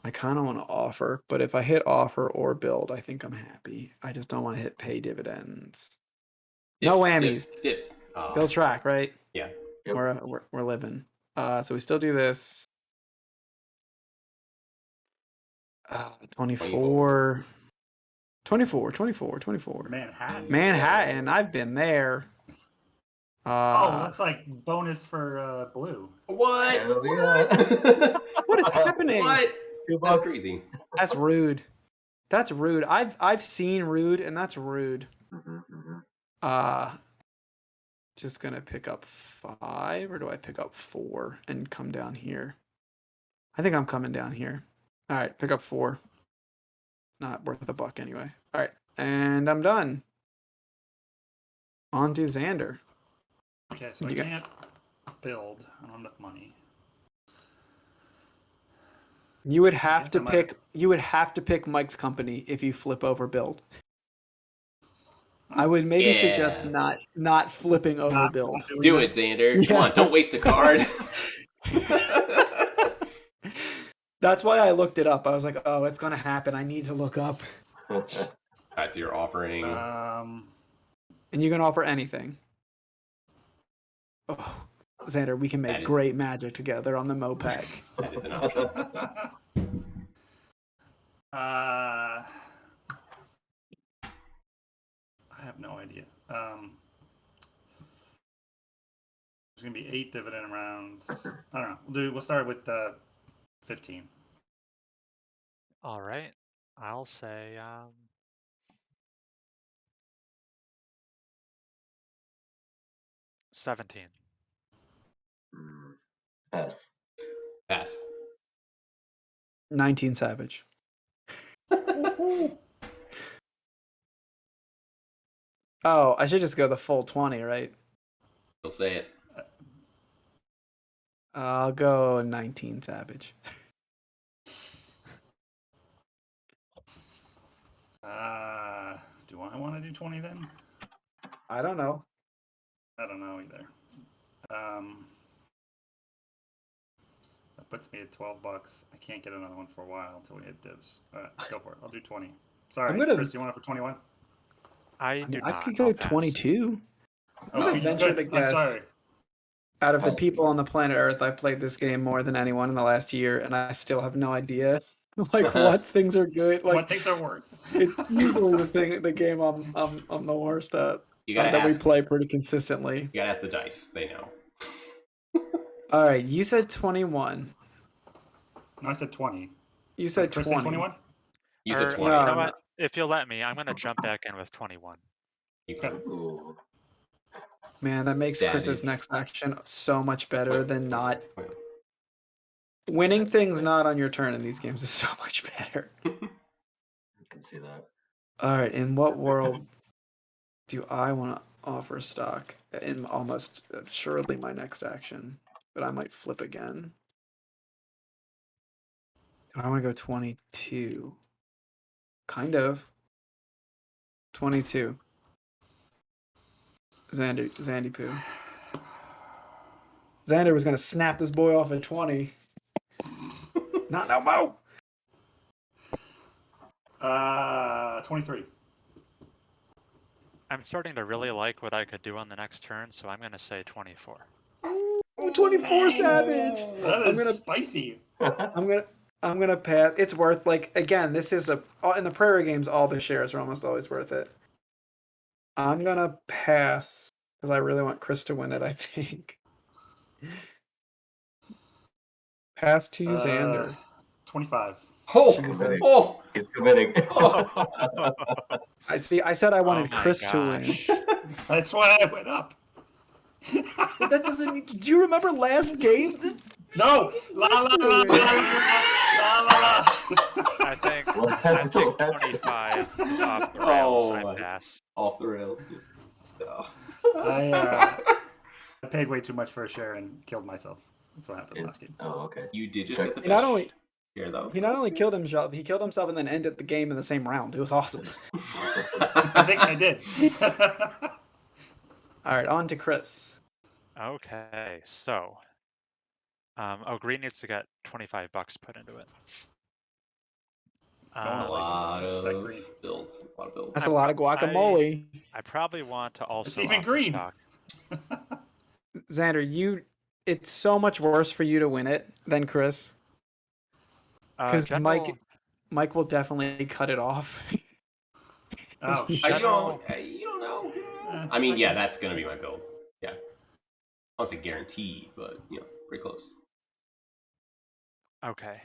I kind of want to offer, but if I hit offer or build, I think I'm happy. I just don't want to hit pay dividends. No whammies.
Dips.
Build track, right?
Yeah.
Yep.
We're living. So we still do this. 24. 24. Manhattan. I've been there.
Oh, that's like bonus for blue.
What?
Hell yeah.
What is happening?
What?
$2.
That's crazy.
That's rude. That's rude. I've seen rude, and that's rude. Just gonna pick up 5, or do I pick up 4 and come down here? I think I'm coming down here. All right, pick up 4. Not worth a buck anyway. All right, and I'm done. On to Xander.
Okay, so I can't build. I don't have enough money.
You would have to pick. You would have to pick Mike's company if you flip over build. I would maybe suggest not flipping over build.
Do it, Xander. Come on, don't waste a card.
That's why I looked it up. I was like, oh, it's gonna happen. I need to look up.
That's your offering.
And you can offer anything. Oh, Xander, we can make great magic together on the Mopac.
That is an option.
I have no idea. There's gonna be 8 dividend rounds. I don't know. We'll start with 15.
All right. I'll say 17.
Pass.
19 Savage. Oh, I should just go the full 20, right?
You'll say it.
I'll go 19 Savage.
Do I want to do 20 then?
I don't know.
I don't know either. That puts me at $12. I can't get another one for a while until we hit divs. All right, let's go for it. I'll do 20. Sorry, Chris, do you want it for 21?
I
could go 22. I'm gonna venture to guess. Out of the people on the planet Earth, I played this game more than anyone in the last year, and I still have no idea like what things are good. Like
what things are worth.
It's usually the game I'm the worst at. That we play pretty consistently.
You gotta ask the dice. They know.
All right, you said 21.
No, I said 20.
You said 20.
21?
You said 20.
You know what? If you'll let me, I'm gonna jump back in with 21.
Ooh.
Man, that makes Chris's next action so much better than not. Winning things not on your turn in these games is so much better.
I can see that.
All right, in what world do I want to offer stock? in almost assuredly my next action, but I might flip again. Do I want to go 22? Kind of. 22. Zandy Poo. Xander was gonna snap this boy off at 20. Not no mo.
23.
I'm starting to really like what I could do on the next turn, so I'm going to say 24.
Ooh, 24 savage.
That is spicy.
I'm gonna pass. It's worth, like, again, this is in the Prairie games, all the shares are almost always worth it. I'm gonna pass because I really want Chris to win it, I think. Pass to Xander.
25.
Oh,
He's committing.
I see. I said I wanted
my
Chris to win.
gosh.
That's why I went up.
But that doesn't mean. Do you remember last game?
No. La la la la la la.
I think 25 is off the rails. I pass.
Off the rails. No.
I paid way too much for a share and killed myself. That's what happened last game.
Oh, okay.
You did just get the
He not only
share, though.
he not only killed himself, he killed himself and then ended the game in the same round. It was awesome.
I think I did.
All right, on to Chris.
Okay, so green needs to get $25 put into it.
Going
A
to
lot
places. That
of
green.
builds. A lot of builds.
That's a lot of guacamole.
I probably want to also
even
offer
green.
stock.
Xander, it's so much worse for you to win it than Chris. Because
General,
Mike will definitely cut it off.
Oh,
You
shit.
don't know. I mean, yeah, that's gonna be my build. Yeah, I won't say guaranteed, but pretty close.
okay.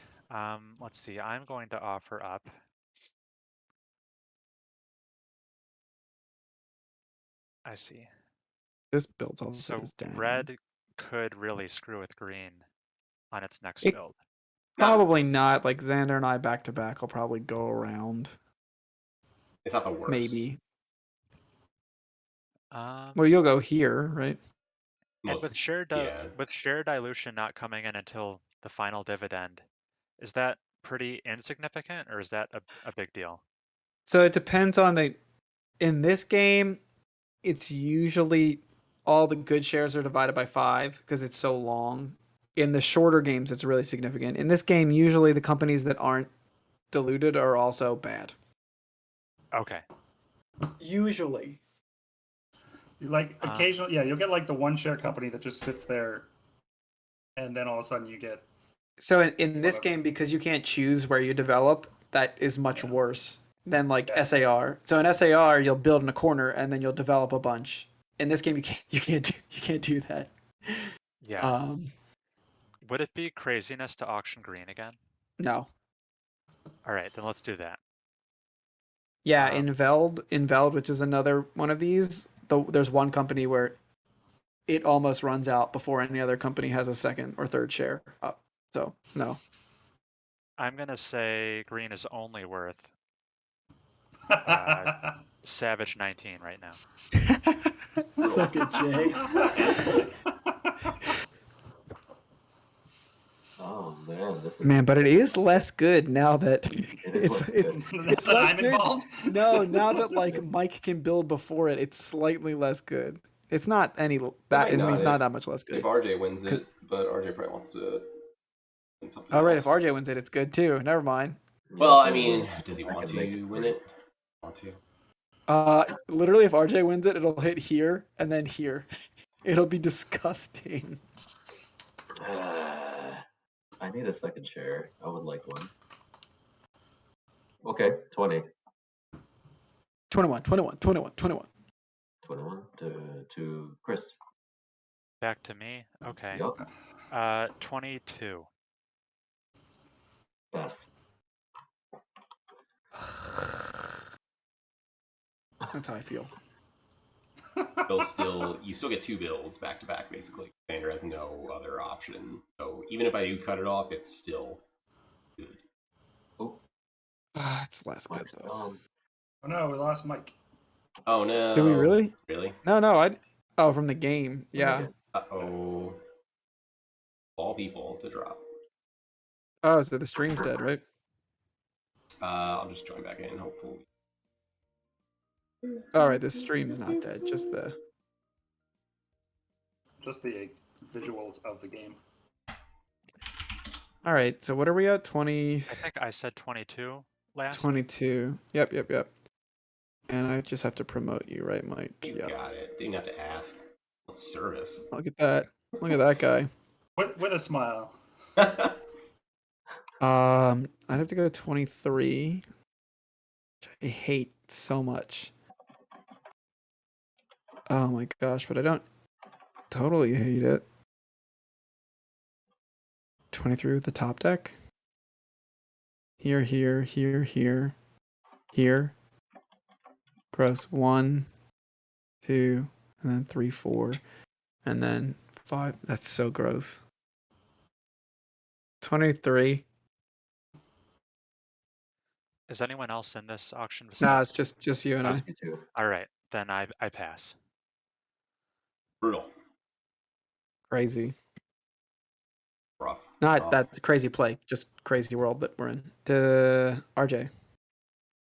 Let's see. I'm going to offer up. I see.
This build also
So
is down.
red could really screw with green on its next
It-
build.
Probably not. Like Xander and I back to back will probably go around.
It's not the worst.
Maybe.
Well,
Well, you'll go here, right?
and with share dilution not coming in until the final dividend, is that pretty insignificant or is that a big deal?
So it depends on in this game, it's usually all the good shares are divided by 5 because it's so long. In the shorter games, it's really significant. In this game, usually the companies that aren't diluted are also bad.
Okay.
Usually.
Like occasionally, yeah, you'll get like the one share company that just sits there, and then all of a sudden you get.
So in this game, because you can't choose where you develop, that is much worse than like SAR. So in SAR, you'll build in a corner and then you'll develop a bunch. In this game, you can't do that.
Yeah. Would it be craziness to auction green again?
No.
All right, then let's do that.
Yeah, in Veld, which is another one of these, there's one company where it almost runs out before any other company has a second or third share up. So, no.
I'm going to say green is only worth Savage 19 right now.
Suck it, Jay.
Oh man,
but it is less good now that it's less
I'm
good.
involved.
No, now that like Mike can build before it, it's slightly less good. It's not not that much less good.
If RJ wins it, but RJ probably wants to win something
All right,
else.
if RJ wins it, it's good too. Never mind.
Well, I mean, does he want to win it? Want to?
Literally, if RJ wins it, it'll hit here and then here. It'll be disgusting.
I need a second share. I would like one. Okay, 20.
21
to Chris.
Back to me? Okay.
Yep.
22.
Yes.
That's how I feel.
You still get 2 builds back to back, basically. Xander has no other option. So even if I do cut it off, it's still good.
Oh.
It's less good though.
Oh no, we lost Mike.
Oh no.
Did we really?
Really?
No, Oh, from the game.
From the
Yeah.
game.
Uh-oh. All people to drop.
Oh, so the stream's dead, right?
I'll just join back in, hopefully.
All right, the stream's not dead. Just the.
Just the visuals of the game.
All right. So what are we at? 20.
I think I said 22 last.
22. Yep. And I just have to promote you, right, Mike?
You got it. Didn't have to ask. What service?
Look at that. Look at that guy.
With a smile.
I'd have to go to 23. Which I hate so much. Oh my gosh, but I don't totally hate it. 23 with the top deck. Here. Gross. 1, 2, and then 3, 4, and then 5. That's so gross. 23.
Is anyone else in this auction
Nah,
besides?
it's just you and I.
Just you two.
All right, then I pass.
Brutal.
Crazy.
Rough.
Not that's a crazy play, just crazy world that we're in. To RJ.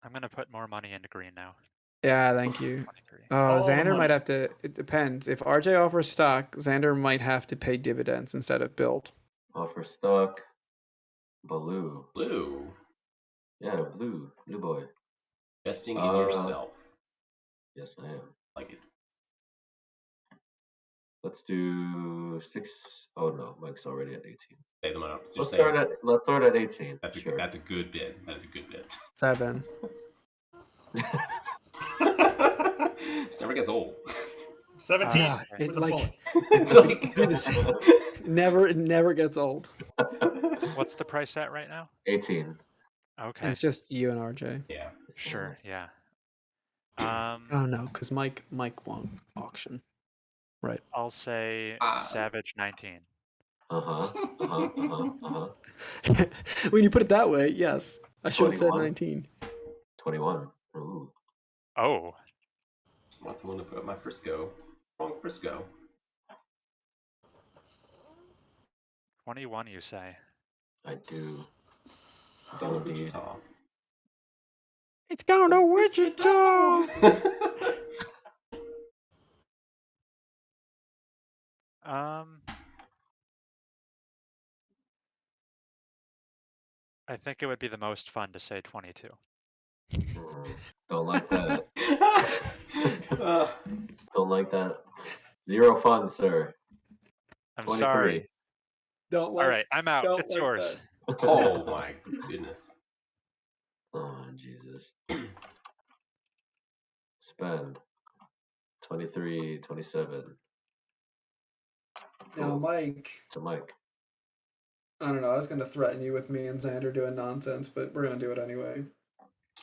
I'm gonna put more money into green now.
Yeah, thank you.
23.
Oh,
All the
Xander
money.
might have to. It depends. If RJ offers stock, Xander might have to pay dividends instead of build.
Offer stock. Blue.
Blue.
Yeah, blue boy.
Investing in yourself.
Yes, I am.
Like it.
Let's do 6. Oh no, Mike's already at 18.
Say them up.
Let's start at 18.
That's a good bid. That is a good bid.
7.
This never gets old.
17.
It
with a
like
bullet.
It's like
do this. It never gets old.
What's the price at right now?
18.
Okay.
And it's just you and RJ.
Yeah.
Sure. Yeah.
Oh no, because Mike won't auction. Right.
I'll say Savage 19.
When you put it that way, yes. I should have said
21.
19.
21. Ooh.
Oh.
I want someone to put up my first go. Wrong first go.
21, you say?
I do. Indeed.
It's going to Wichita.
I think it would be the most fun to say 22.
Don't like that. Don't like that. Zero fun, sir.
I'm
23.
sorry.
Don't like.
All right, I'm out. It's
like
yours.
Oh my goodness.
Oh, Jesus. Spend 23, 27.
Now, Mike.
So, Mike.
I don't know. I was going to threaten you with me and Xander doing nonsense, but we're going to do it anyway.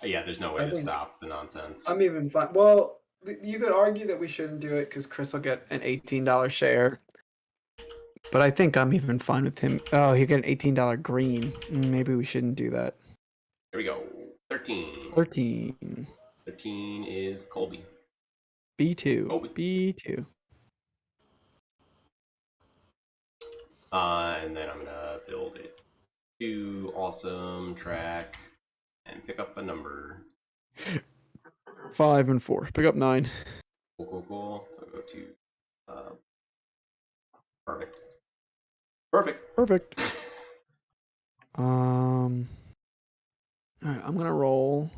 Yeah, there's no way to stop the nonsense.
I'm even fine. Well, you could argue that we shouldn't do it because Chris will get an $18 share. But I think I'm even fine with him. Oh, he get an $18 green. Maybe we shouldn't do that.
Here we go. 13.
13.
13 is Colby.
B2.
Colby.
B2.
And then I'm gonna build it to awesome track and pick up a number.
5 and 4. Pick up 9.
Cool. So go to perfect.
All right, I'm gonna roll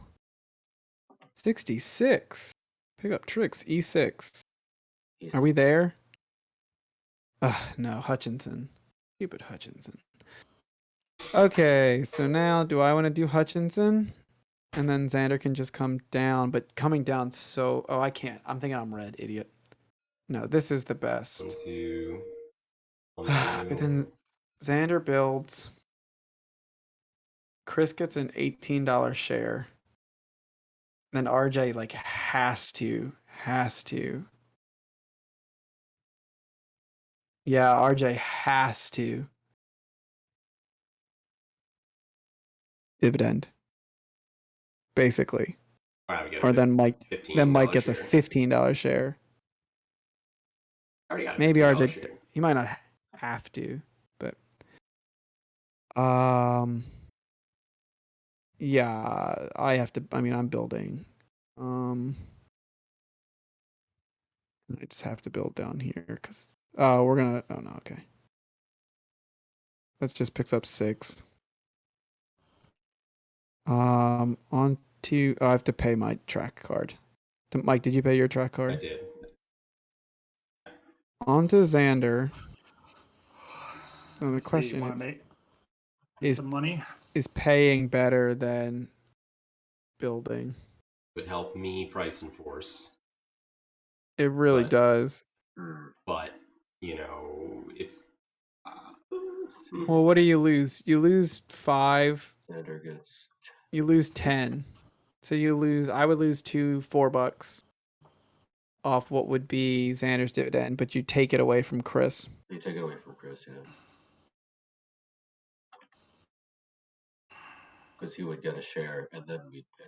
66. Pick up tricks. E6. Are we there? No, Hutchinson. Stupid Hutchinson. Okay, so now do I want to do Hutchinson? And then Xander can just come down, but coming down so... Oh, I can't. I'm thinking I'm red, idiot. No, this is the best.
1, 2.
But then Xander builds. Chris gets an $18 share. Then RJ like has to. Yeah, RJ has to. Dividend. Basically.
Right,
Or then Mike gets a
$15
$15 share.
already got a
Maybe
$15
RJ,
share.
he might not have to, but yeah, I have to. I mean, I'm building. I just have to build down here because we're gonna. Oh no, okay. That just picks up 6. On to. Oh, I have to pay my track card. Mike, did you pay your track card?
I did.
On to Xander. And the
So
question
you want
is,
to make some money?
Is paying better than building?
Would help me price enforce.
It really does.
But, you know, if...
Well, what do you lose? You lose 5.
Xander gets...
You lose 10. So you lose... I would lose $4 off what would be Xander's dividend, but you take it away from Chris.
You take it away from Chris, yeah. Because he would get a share, and then we'd pay.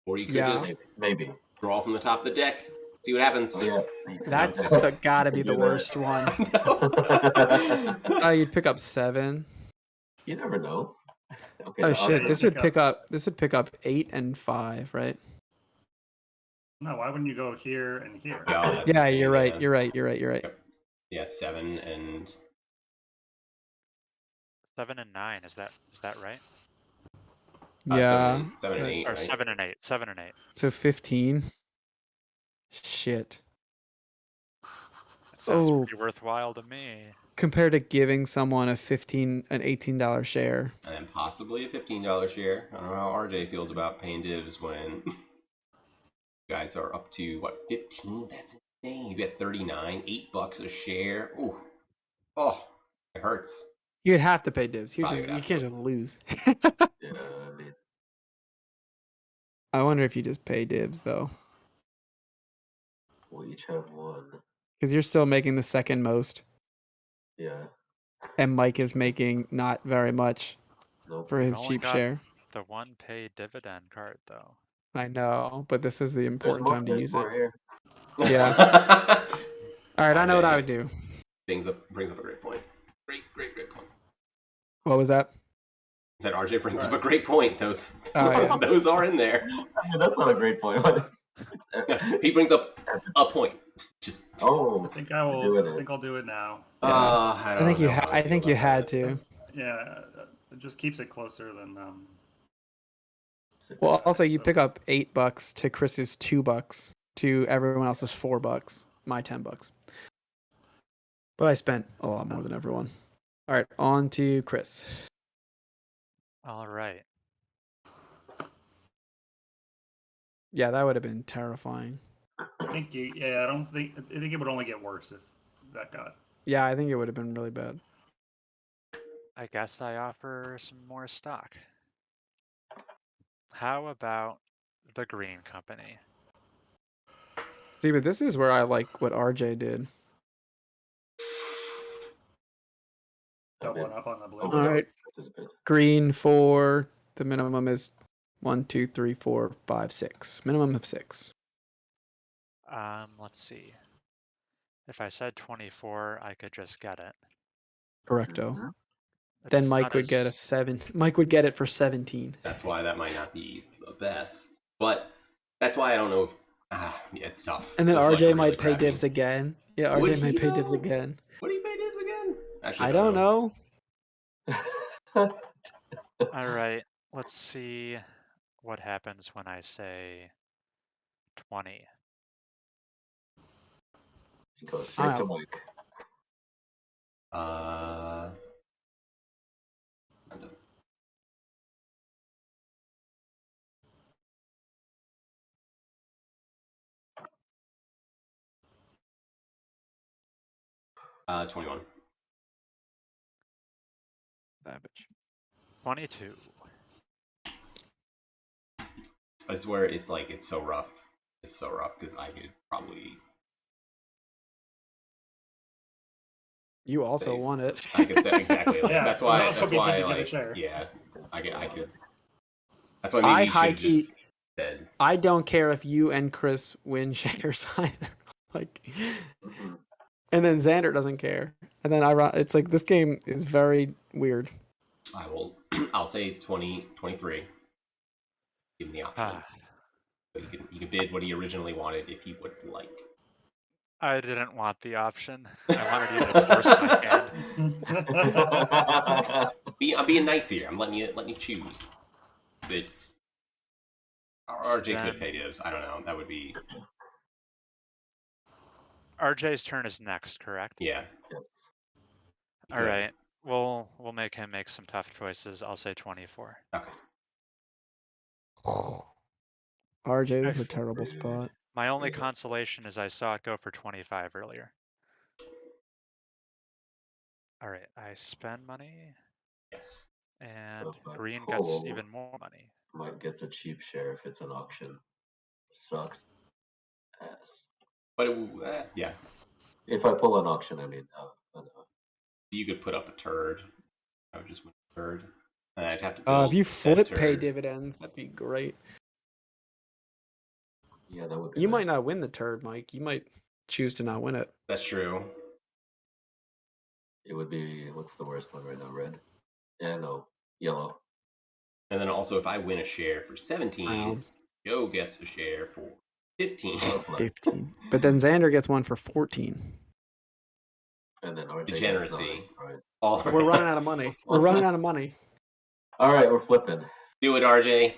Or you could just
maybe
draw from the top of the deck. See what happens.
Oh, yeah.
That's gotta be the worst one. You'd pick up 7.
You never know. Okay,
Oh shit! This would pick up 8 and 5, right?
No, why wouldn't you go here and here?
Yeah, you're right. You're right.
Yep. Yeah, 7 and
9. Is that right?
Yeah.
7 and 8.
Or
right?
7 and 8. 7 and 8.
So 15. Shit.
That sounds pretty worthwhile to me.
Compared to giving someone an $18 share.
And then possibly a $15 share. I don't know how RJ feels about paying divs when you guys are up to, what, 15? That's insane. You get 39, $8 a share. Ooh. Oh, it hurts.
You'd have to pay divs. You
Probably
can't just lose.
Yeah, I mean...
I wonder if you just pay divs, though.
We'll each have 1.
Because you're still making the second most.
Yeah.
And Mike is making not very much for his
You've only
cheap
got
share.
The 1 paid dividend card, though.
I know, but this is the important time to use it.
Here.
Yeah. All right, I know what I would do.
Brings up a great point. Great point.
What was that?
That RJ brings up a great point. Those
yeah.
those are in there.
That's not a great point.
He brings up a point. Just
I
think I'll do it now.
I think you had to.
Yeah, it just keeps it closer than.
Well, also you pick up $8 to Chris's $2 to everyone else's $4. My $10. But I spent a lot more than everyone. All right, on to Chris.
All right.
Yeah, that would have been terrifying.
I think I think it would only get worse if that got.
Yeah, I think it would have been really bad.
I guess I offer some more stock. How about the Green Company?
See, but this is where I like what RJ did.
Got one up on the blue.
All right. Green for the minimum is 1, 2, 3, 4, 5, 6. Minimum of 6.
Let's see. If I said 24, I could just get it.
Correcto. Then Mike would get a 7. Mike would get it for 17.
That's why that might not be the best. But that's why I don't know. Yeah, it's tough.
And then RJ might pay divs again. Yeah, RJ might pay divs again.
Would he pay divs again? Actually,
I don't know.
All right. Let's see what happens when I say 20.
Go straight to Mike.
I'm done. Uh, 21.
Savage.
22.
It's where it's like it's so rough. It's so rough because I could probably.
You also want it.
I could say exactly. Like,
Yeah,
that's why.
also
That's
be
why.
good to get a
Like,
share.
yeah, I could. That's why maybe you should just said.
I don't care if you and Chris win shares either. Like, And then Xander doesn't care. And then it's like this game is very weird.
I will. I'll say 20, 23. Give him the option. So you can bid what he originally wanted if he would like.
I didn't want the option. I wanted you to force my hand.
I'm being nice here. I'm letting you choose. It's RJ could pay divs. I don't know. That would be.
RJ's turn is next, correct?
Yeah.
Yes.
All right. We'll make him make some tough choices. I'll say 24.
Okay.
RJ, this is a terrible spot.
My only consolation is I saw it go for 25 earlier. All right, I spend money.
Yes.
And
So if I
green
pull,
gets even more money.
Mike gets a cheap share if it's an auction. Sucks ass.
But yeah.
If I pull an auction, I mean,
You could put up a turd. I would just win a turd. And I'd have to build
if you flip
that
pay
turd.
dividends, that'd be great.
yeah, that would be
You
nice.
might not win the turd, Mike. You might choose to not win it.
That's true.
It would be, what's the worst one right now? Red? Yeah, no. Yellow.
And then also, if I win a share for 17,
Wow.
Joe gets a share for 15.
15. But then Xander gets one for 14.
And then RJ
Degeneracy.
gets 9.
All
We're running out of money. We're running out of money.
All right, we're flipping.
Do it, RJ.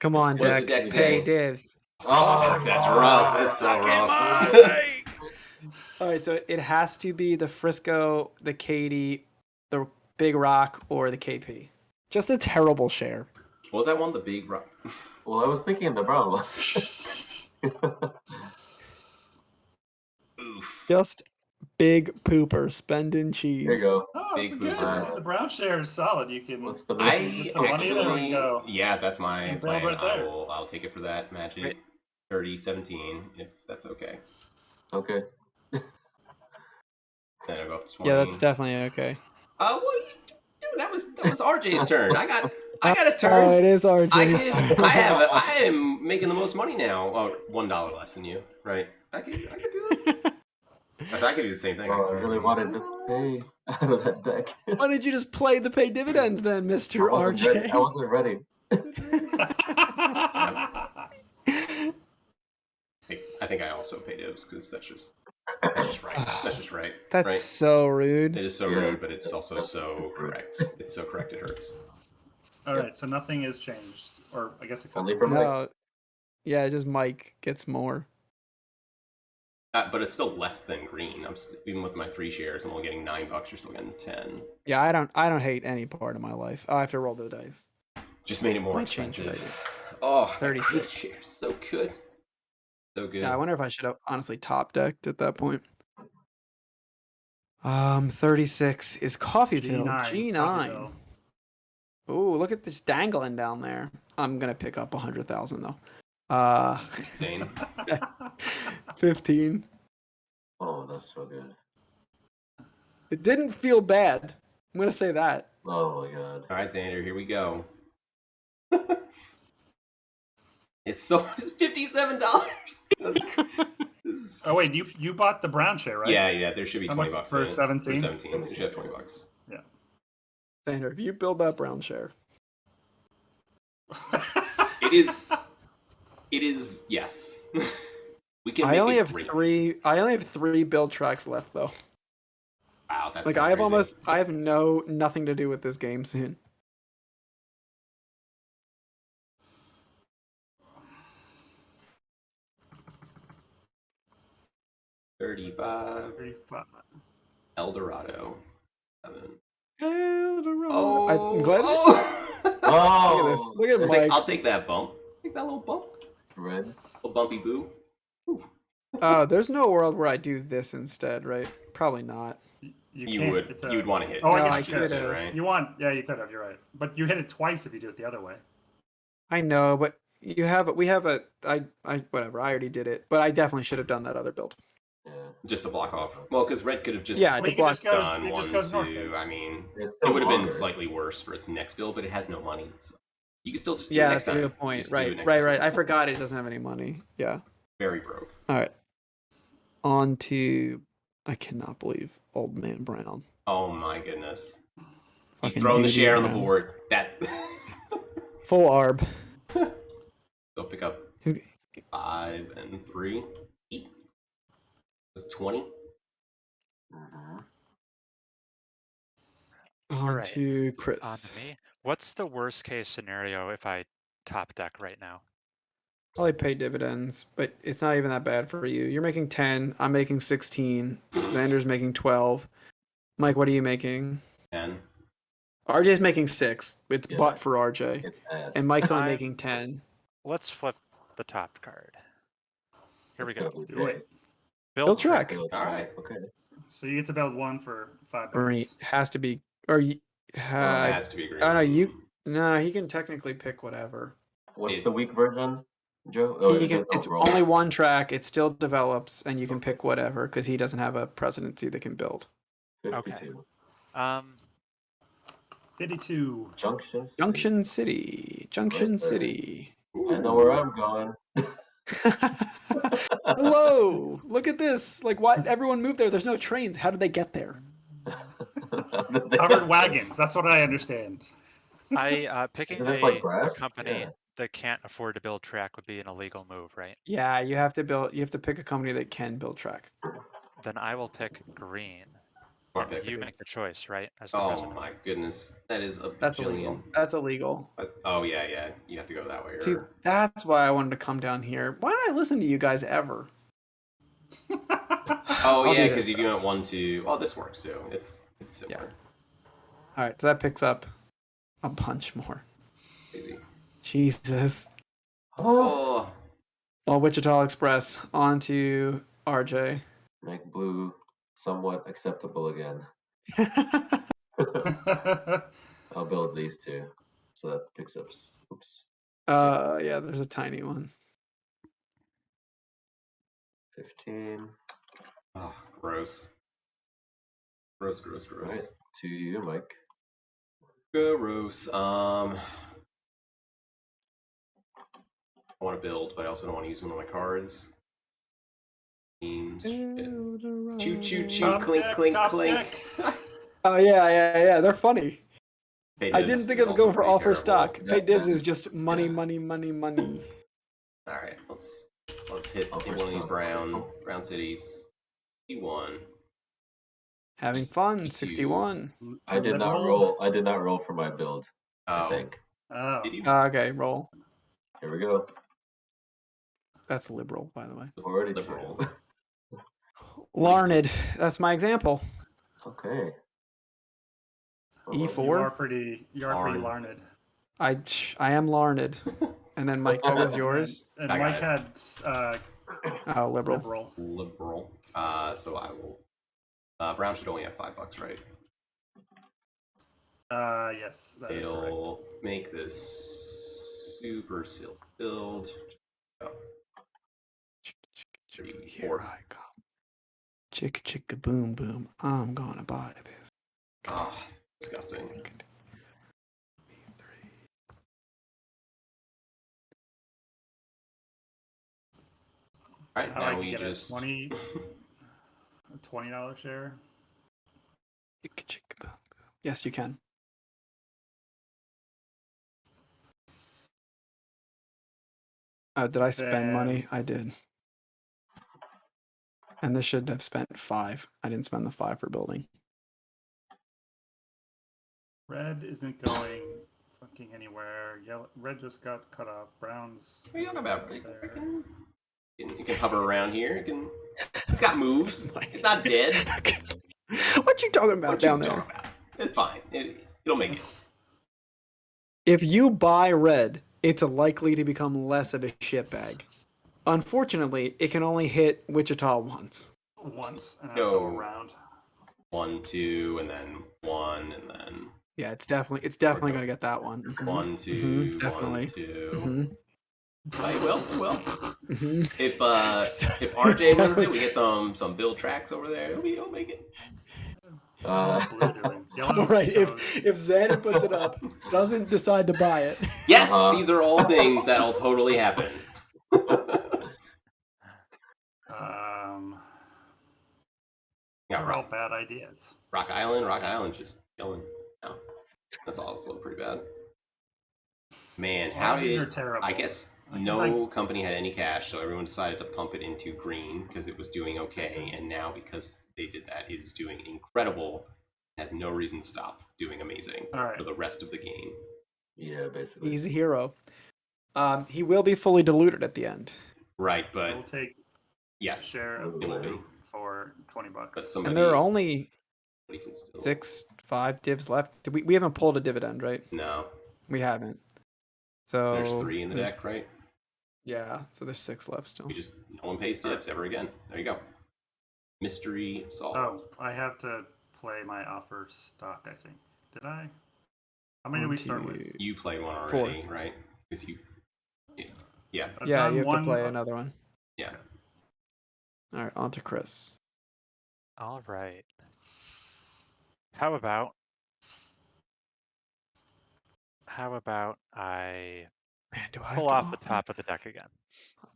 Come on,
What does the
Deck.
deck
Pay
say?
divs.
Oh, that's rough. That's so rough.
All right, so it has to be the Frisco, the Katy, the Big Rock, or the KP. Just a terrible share.
What was that one? The Big Rock?
Well, I was thinking the brown one.
Oof.
Just big pooper, spending cheese.
Here you go.
Oh, this is
Big
good.
boomer.
See, the brown share is solid. You can
What's the
get some money there and go.
Yeah, that's my
And
plan.
build right there.
I'll take it for that magic.
Wait.
30-17, if that's okay.
Okay.
Then I go up to 20.
Yeah, that's definitely okay.
What? Dude, that was RJ's turn. I got a turn.
Oh, it is RJ's turn.
I am making the most money now. Oh, $1 less than you, right? I could do this. I could do the same thing.
Well, I really wanted to pay out of that deck.
Why did you just play the pay dividends then, Mr. RJ?
I wasn't ready.
I think I also pay divs because that's just right. That's just right.
That's
right?
so rude.
It is so
Yeah,
rude, but it's also
that's
so
rude.
correct. It's so correct it hurts.
All right, so nothing has changed, or I guess except
Only
for
for Mike.
No. Yeah, just Mike gets more.
But it's still less than green. Even with my 3 shares, I'm only getting $9. You're still getting 10.
Yeah, I don't hate any part of my life. Oh, I have to roll the dice.
Just made it more
Might change what I
expensive.
do.
Oh,
36.
share, so good, so good.
Yeah, I wonder if I should have honestly top decked at that point. 36 is Coffeeville. G9.
Coffeeville.
Ooh, look at this dangling down there. I'm gonna pick up 100,000 though.
Insane.
15.
Oh, that's so good.
It didn't feel bad. I'm gonna say that.
Oh my god.
All right, Xander, here we go. It's $57.
Oh wait, you bought the brown share, right?
Yeah. There should be
How
20
much
bucks
for
in it.
17?
For 17, you should have 20 bucks.
Yeah.
Xander, if you build that brown share,
It is. Yes. We can.
I
make
only
it
have
great.
3. I only have 3 build tracks left though.
Wow, that's
Like
kinda crazy.
I have nothing to do with this game soon.
$35.
35.
El Dorado. 7.
Oh, I'm glad.
Oh,
Look at this. Look at Mike.
I'll take that bump. Take that little bump.
Red.
Little bumpy boo.
There's no world where I do this instead, right? Probably not.
You
can't.
would.
It's a-
You would want to hit.
Oh,
No,
I
I
guess you
could've.
could.
right?
You want? Yeah, you could have. You're right. But you hit it twice if you do it the other way.
I know, but we have whatever. I already did it, but I definitely should have done that other build.
Yeah.
Just to block off. Well, because red could have just
Yeah,
Well,
the
you can just
block
go.
done
It
1,
just goes
2.
north. Then.
I mean,
It's
it
still
would have been
longer.
slightly worse for its next build, but it has no money. So you can still just do it
Yeah,
next
that's a
time.
good point.
Just do it
Right,
next
right.
time.
I forgot it doesn't have any money. Yeah.
Very broke.
All right. On to I cannot believe Old Man Brown.
Oh my goodness. He's
Fucking
throwing the
Duty
share on the
Brown.
board. That.
Full arb.
So pick up
He's
5 and 3. 8. It was 20.
Mm-hmm.
on
right.
to
On
Chris.
to me. What's the worst case scenario if I top deck right now?
Probably pay dividends, but it's not even that bad for you. You're making 10. I'm making 16. Xander's making 12. Mike, what are you making?
10.
RJ's making 6. It's
Yeah.
butt for RJ.
It's ass.
And Mike's only
I'm-
making 10.
Let's flip the top card. Here we go.
Do it.
Build track.
Build
All right.
Okay.
So you get to build one for $5.
Green has to be, or you.
It has to be green.
Oh no, no. He can technically pick whatever.
What's the weak version, Joe? Oh,
He can.
there's no
It's
roll.
only one track. It still develops, and you can pick whatever because he doesn't have a presidency that can build.
52.
Okay.
52.
Junction.
Junction City. Junction
Right there.
City.
I know where I'm going.
Hello. Look at this. Like, why everyone moved there? There's no trains. How did they get there?
Covered wagons. That's what I understand.
Picking
Isn't this like
a
grass?
company
Yeah.
that can't afford to build track would be an illegal move, right?
Yeah, you have to build. You have to pick a company that can build track.
Then I will pick green.
Smart pick.
You make the choice, right? As the
Oh
president.
my goodness. That is a
That's
bajillion.
illegal. That's illegal.
Oh yeah. You have to go that way.
See, that's why I wanted to come down here. Why did I listen to you guys ever?
Oh
I'll
yeah,
do
because
this,
if you went 1, 2. Oh, this works too. It's similar.
All right, so that picks up a bunch more.
Easy.
Jesus.
Oh.
Well, Wichita Express on to RJ.
Make blue somewhat acceptable again. I'll build these two. So that picks up. Oops.
Yeah, there's a tiny one.
15.
Oh, gross. Gross.
Right. To you, Mike.
Gross. I want to build, but I also don't want to use one of my cards. Teams. Choo choo choo.
Top
Clink
deck,
clink
top
clink.
deck.
Oh yeah. They're funny.
Pay
I
dibs
didn't think
is
of
also
going for
pretty
all for
terrible.
stock. Pay dibs
that
is
is-
just money,
yeah.
money.
All right, let's hit
All for
one of these
stock.
brown cities. 61.
Having fun.
52.
61.
I did not roll. I did not roll for my build. I
Oh,
think.
Oh.
did you?
Okay, roll.
Here we go.
That's liberal, by the way.
42.
Liberal.
Larned. That's my example.
Okay.
E4.
You are pretty
Larned.
larned.
I am larned. And then Mike, what was yours?
And
I got
Mike
it.
had
Oh, liberal.
liberal.
So I will. Brown should only have $5, right?
Yes, that is correct.
They'll make this super silk build. Oh.
Here I come. Chicka chicka boom boom. I'm gonna buy this.
Oh, disgusting. All right,
How
now
I can
we
get
just
a $20 share.
Chicka chicka boom boom. Yes, you can. Did I spend money? I did. And this should have spent 5. I didn't spend the 5 for building.
Red isn't going fucking anywhere. Yellow, red just got cut off. Brown's
What are you talking about?
there.
You can hover around here. It's got moves. It's not dead.
What you talking about
What you
down there?
talking about? It's fine. It'll make it.
If you buy red, it's likely to become less of a shitbag. Unfortunately, it can only hit Wichita once.
Once and
Go.
go around.
1, 2, and then 1, and then
Yeah, it's definitely gonna get that one. Mhm.
1, 2,
definitely.
1, 2.
Mhm.
Right, well.
Mhm.
If RJ wins it, we get some build tracks over there. He'll make it.
What's blue doing? Yellow's
All right,
chose-
if Xander puts it up, doesn't decide to buy it.
Yes,
Uh-huh.
these are all things that'll totally happen.
Um, bad ideas.
Rock Island's just chilling. No, that's also pretty bad. Man,
All
how
of these
did
are terrible.
I guess
I guess
no company had any cash, so everyone decided to pump it into green because it was doing okay, and now because they did that, it is doing incredible. Has no reason to stop doing amazing for the rest of the game.
Yeah, basically.
He's a hero. He will be fully diluted at the end.
Right, but
We'll take
yes,
share of
it will be.
for $20.
But somebody,
And there are only
can still...
5 divs left. We haven't pulled a dividend, right?
No.
We haven't. So
There's 3 in the deck, right?
Yeah, so there's 6 left still.
We just, no one pays divs ever again. There you go. Mystery solved.
Oh, I have to play my offer stock, I think. Did I? How many did we start with?
You played one already, right? Because you... Yeah.
Yeah, you have to play another one.
Yeah.
All right, on to Chris.
All right. How about I pull off the top of the deck again?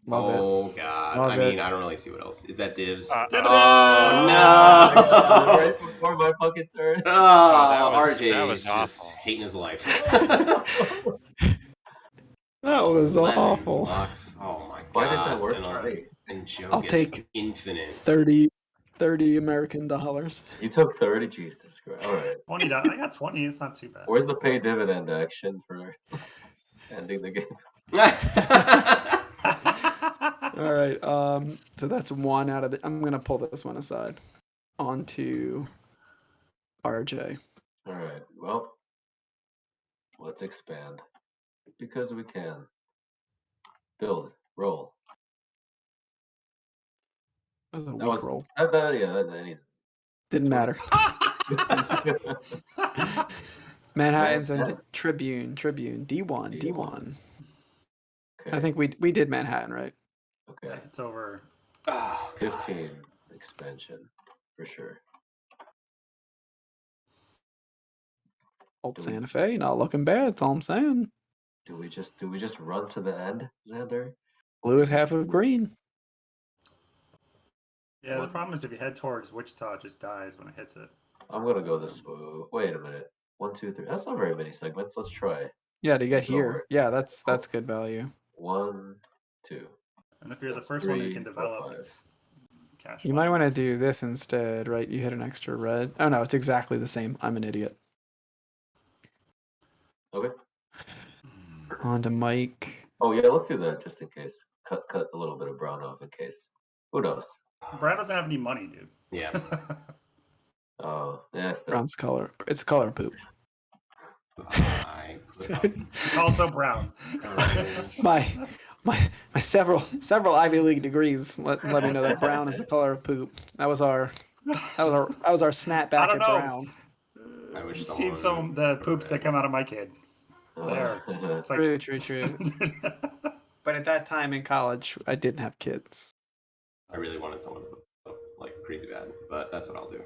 Love it.
Oh god.
Love
I mean,
it.
I don't really see what else. Is that divs?
Dividend!
Oh no!
Right before my fucking turn.
Oh, RJ
that was
is just
awful.
hating his life.
That was
11
awful.
bucks. Oh my god.
Why did that work?
And Joe
I'll
gets
take
infinite.
30 American dollars.
You took 30? Jesus Christ. All right.
$20. I got 20. It's not too bad.
Where's the pay dividend action for ending the game?
All right. So that's 1 out of the. I'm gonna pull this one aside. On to RJ.
All right. Well, let's expand because we can. Build. Roll.
That was a
That
weak
was
roll.
that
Didn't matter. Manhattan's
Manhattan.
into Tribune. D1.
Okay.
I think we did Manhattan, right?
Okay.
It's over.
15 expansion for sure.
Old Santa Fe, not looking bad. That's all I'm saying.
Do we just run to the end, Xander?
Blue is half of green.
Yeah, the problem is if you head towards Wichita, it just dies when it hits it.
I'm gonna go this way. Wait a minute. 1, 2, 3. That's not very many segments. Let's try.
Yeah, to get
Go
here.
over it.
Yeah, that's good value.
1, 2.
And if you're
That's
the first one who
3,
can
4,
develop,
5.
it's cash.
You might want to do this instead, right? You hit an extra red. Oh no, it's exactly the same. I'm an idiot.
Okay.
On to Mike.
Oh yeah, let's do that just in case. Cut a little bit of brown off in case. Who knows?
Brad doesn't have any money, dude.
Yeah.
Oh, yeah, still.
Brown's color. It's color poop.
It's also brown.
my several Ivy League degrees let me know that brown is the color of poop. That was our snapback at brown.
I wish
You've seen some of the poops that come out of my kid. There. It's like...
True. But at that time in college, I didn't have kids.
I really wanted someone to put like crazy bad, but that's what I'll do.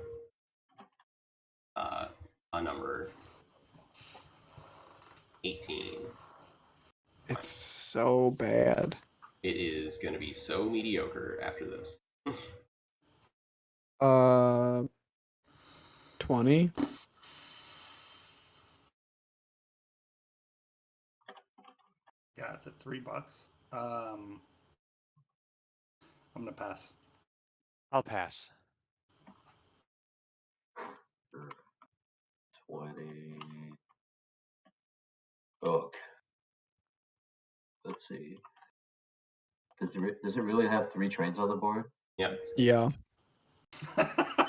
A number 18.
It's so bad.
It is going to be so mediocre after this.
20.
Yeah, it's at $3. I'm gonna pass.
I'll pass.
20. Oh, let's see. Does it really have 3 trains on the board?
Yep.
Yeah.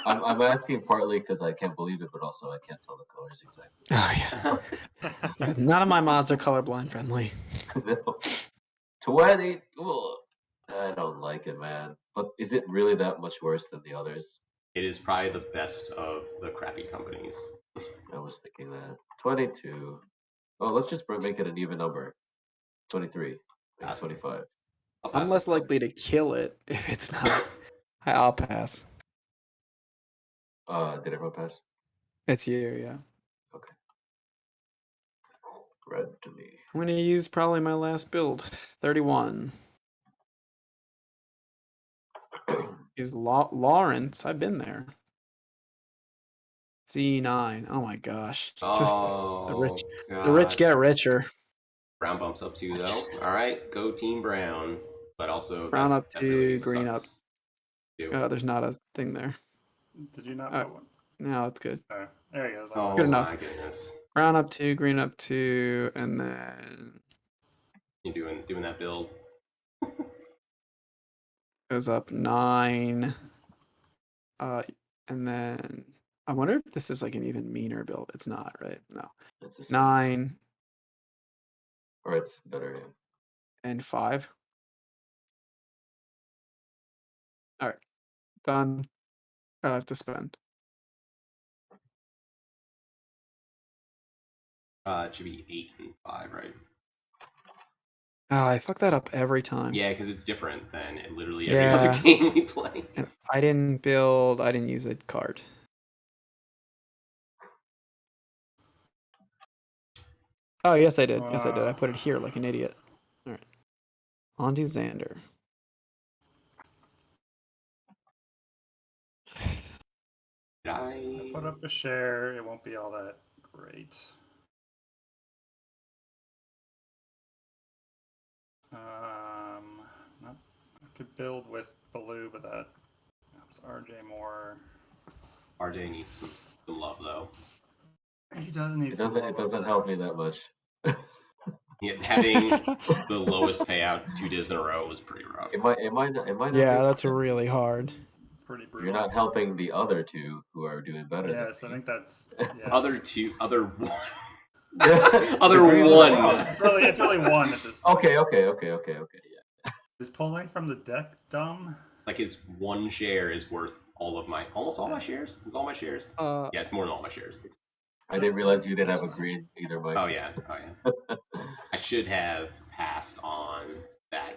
I'm asking partly because I can't believe it, but also I can't tell the colors exactly.
Oh yeah. None of my mods are colorblind friendly.
No. 20. Ugh. I don't like it, man. But is it really that much worse than the others?
It is probably the best of the crappy companies.
I was thinking that. 22. Oh, let's just make it an even number. 23. Make it 25.
I'm less likely to kill it if it's not. I'll pass.
Did everyone pass?
It's you, yeah.
Okay. Red to me.
I'm gonna use probably my last build. 31. Is Lawrence? I've been there. C9. Oh my gosh. Just the rich.
Oh,
The rich
God.
get richer.
Brown bumps up 2, though. All right, go Team Brown. But also,
Brown up
that really
2, green up.
sucks, too.
There's not a thing there.
Did you not
Oh,
put one?
no, it's good.
Oh, there you go. That
Oh,
Good
works.
enough.
my goodness.
Brown up 2, green up 2, and then
You doing that build?
goes up 9. And then I wonder if this is like an even meaner build. It's not, right? No.
It's the same.
9
Or it's better, yeah.
and 5. All right, done. I have to spend.
It should be 8 and 5, right?
I fuck that up every time.
Yeah, because it's different than literally every other
Yeah.
game we play.
And I didn't use a card. Oh, yes, I did. Yes, I did. I put it here like an idiot. All right. On to Xander.
Did
I put up a share. It won't be all that great. Not, I could build with Baloo, but that was RJ more.
RJ needs some love, though.
He does need
It
some
doesn't.
love
It doesn't
over
help me that much.
Yeah, having the lowest payout 2 divs in a row was pretty rough.
It might not
Yeah,
be-
that's really hard.
Pretty brutal.
You're not helping the other two who are doing better.
Yes, I
than me.
think that's yeah.
Other one.
Yeah.
Other
Agree with
one.
that.
It's really one at this point.
Okay. Yeah.
Is pulling from the deck dumb?
Like his 1 share is worth almost all my shares. Is all my shares? Yeah, it's more than all my shares.
I didn't realize you didn't have a green either, Mike.
Oh yeah. I should have passed on that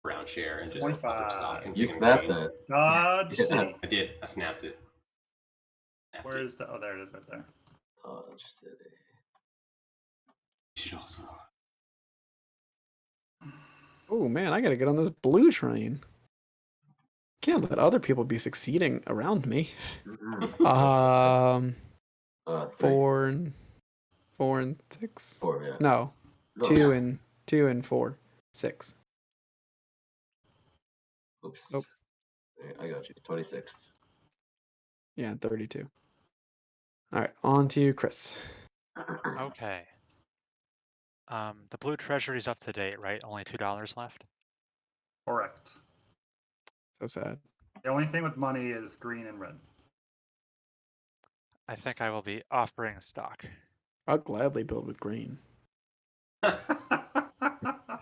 brown share and just
25.
stock and
You
taken
snapped
green.
that.
God,
Yeah.
see.
I did. I snapped it.
Where is the? Oh, there it is, right there.
City.
You should also.
Oh man, I gotta get on this blue train. Can't let other people be succeeding around me.
Mm-mm. 3.
4 and 6.
4, yeah.
No,
No.
2 and 4, 6.
Oops.
Nope.
I got you. 26.
Yeah, 32. All right, on to Chris.
Okay. The blue treasury's up to date, right? Only $2 left.
Correct.
So sad.
The only thing with money is green and red.
I think I will be offering stock.
I'll gladly build with green.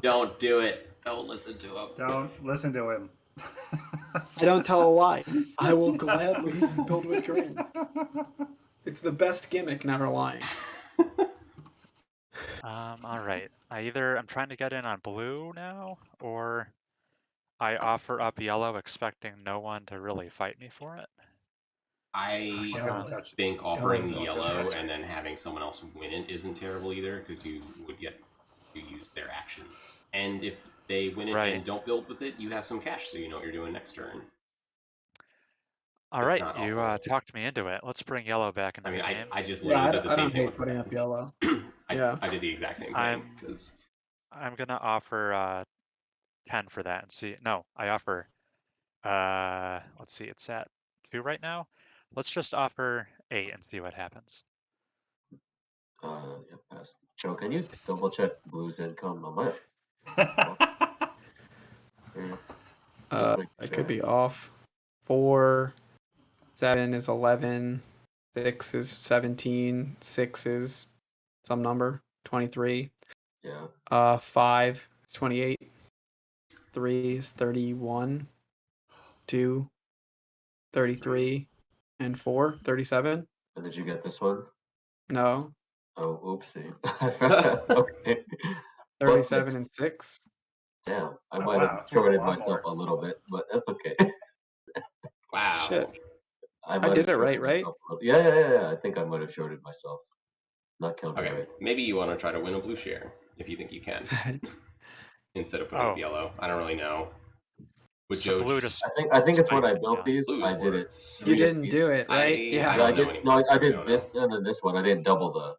Don't do it. Don't listen to him.
Don't listen to him.
I don't tell a lie. I will gladly build with green. It's the best gimmick, never lying.
All right. I'm trying to get in on blue now, or I offer up yellow expecting no one to really fight me for it.
I
Don't touch it.
think offering
Yellow's
the
not
yellow
touch it.
and then having someone else win it isn't terrible either, because you would get to use their action. And if they win it
Right.
and don't build with it, you have some cash, so you know what you're doing next turn.
All
It's
right,
not
you
awful.
talked me into it. Let's bring yellow back into
I mean,
the game.
I just
Yeah,
literally did the
I
same
don't
thing
hate
with
putting up yellow. Yeah.
I did the exact same thing
I'm
because
I'm gonna offer 10 for that and see. No, I offer. Let's see, it's at 2 right now. Let's just offer 8 and see what happens.
Yeah, pass. Joe, can you double check Blue's income? I might. Yeah. Just make
I
sure.
could be off. 4, 7 is 11. 6 is 17. 6 is some number. 23.
Yeah.
5 is 28. 3 is 31. 2, 33. And 4, 37.
And did you get this one?
No.
Oh, oopsie. Okay. Plus
37
6.
and 6.
Damn, I
Oh,
might
wow,
have
it took a
shorted
lot
myself
more.
a little bit, but that's okay.
wow.
Shit.
I might
did
have
it right,
shorted
right?
myself a little. Yeah. I think I might have shorted myself. Not counting
Okay,
right.
maybe you want to try to win a blue share if you think you can instead of putting up
Oh.
yellow. I don't really know. With
So blue
Joe,
just
I think it's when I
spiked,
built
yeah.
these.
blue
I
is
did it.
worth.
You
3 a
didn't
piece.
do it, right?
I
Yeah.
Yeah, I
don't know
did.
anymore.
No, I
really
did
don't
this
know.
and then this one. I didn't double the.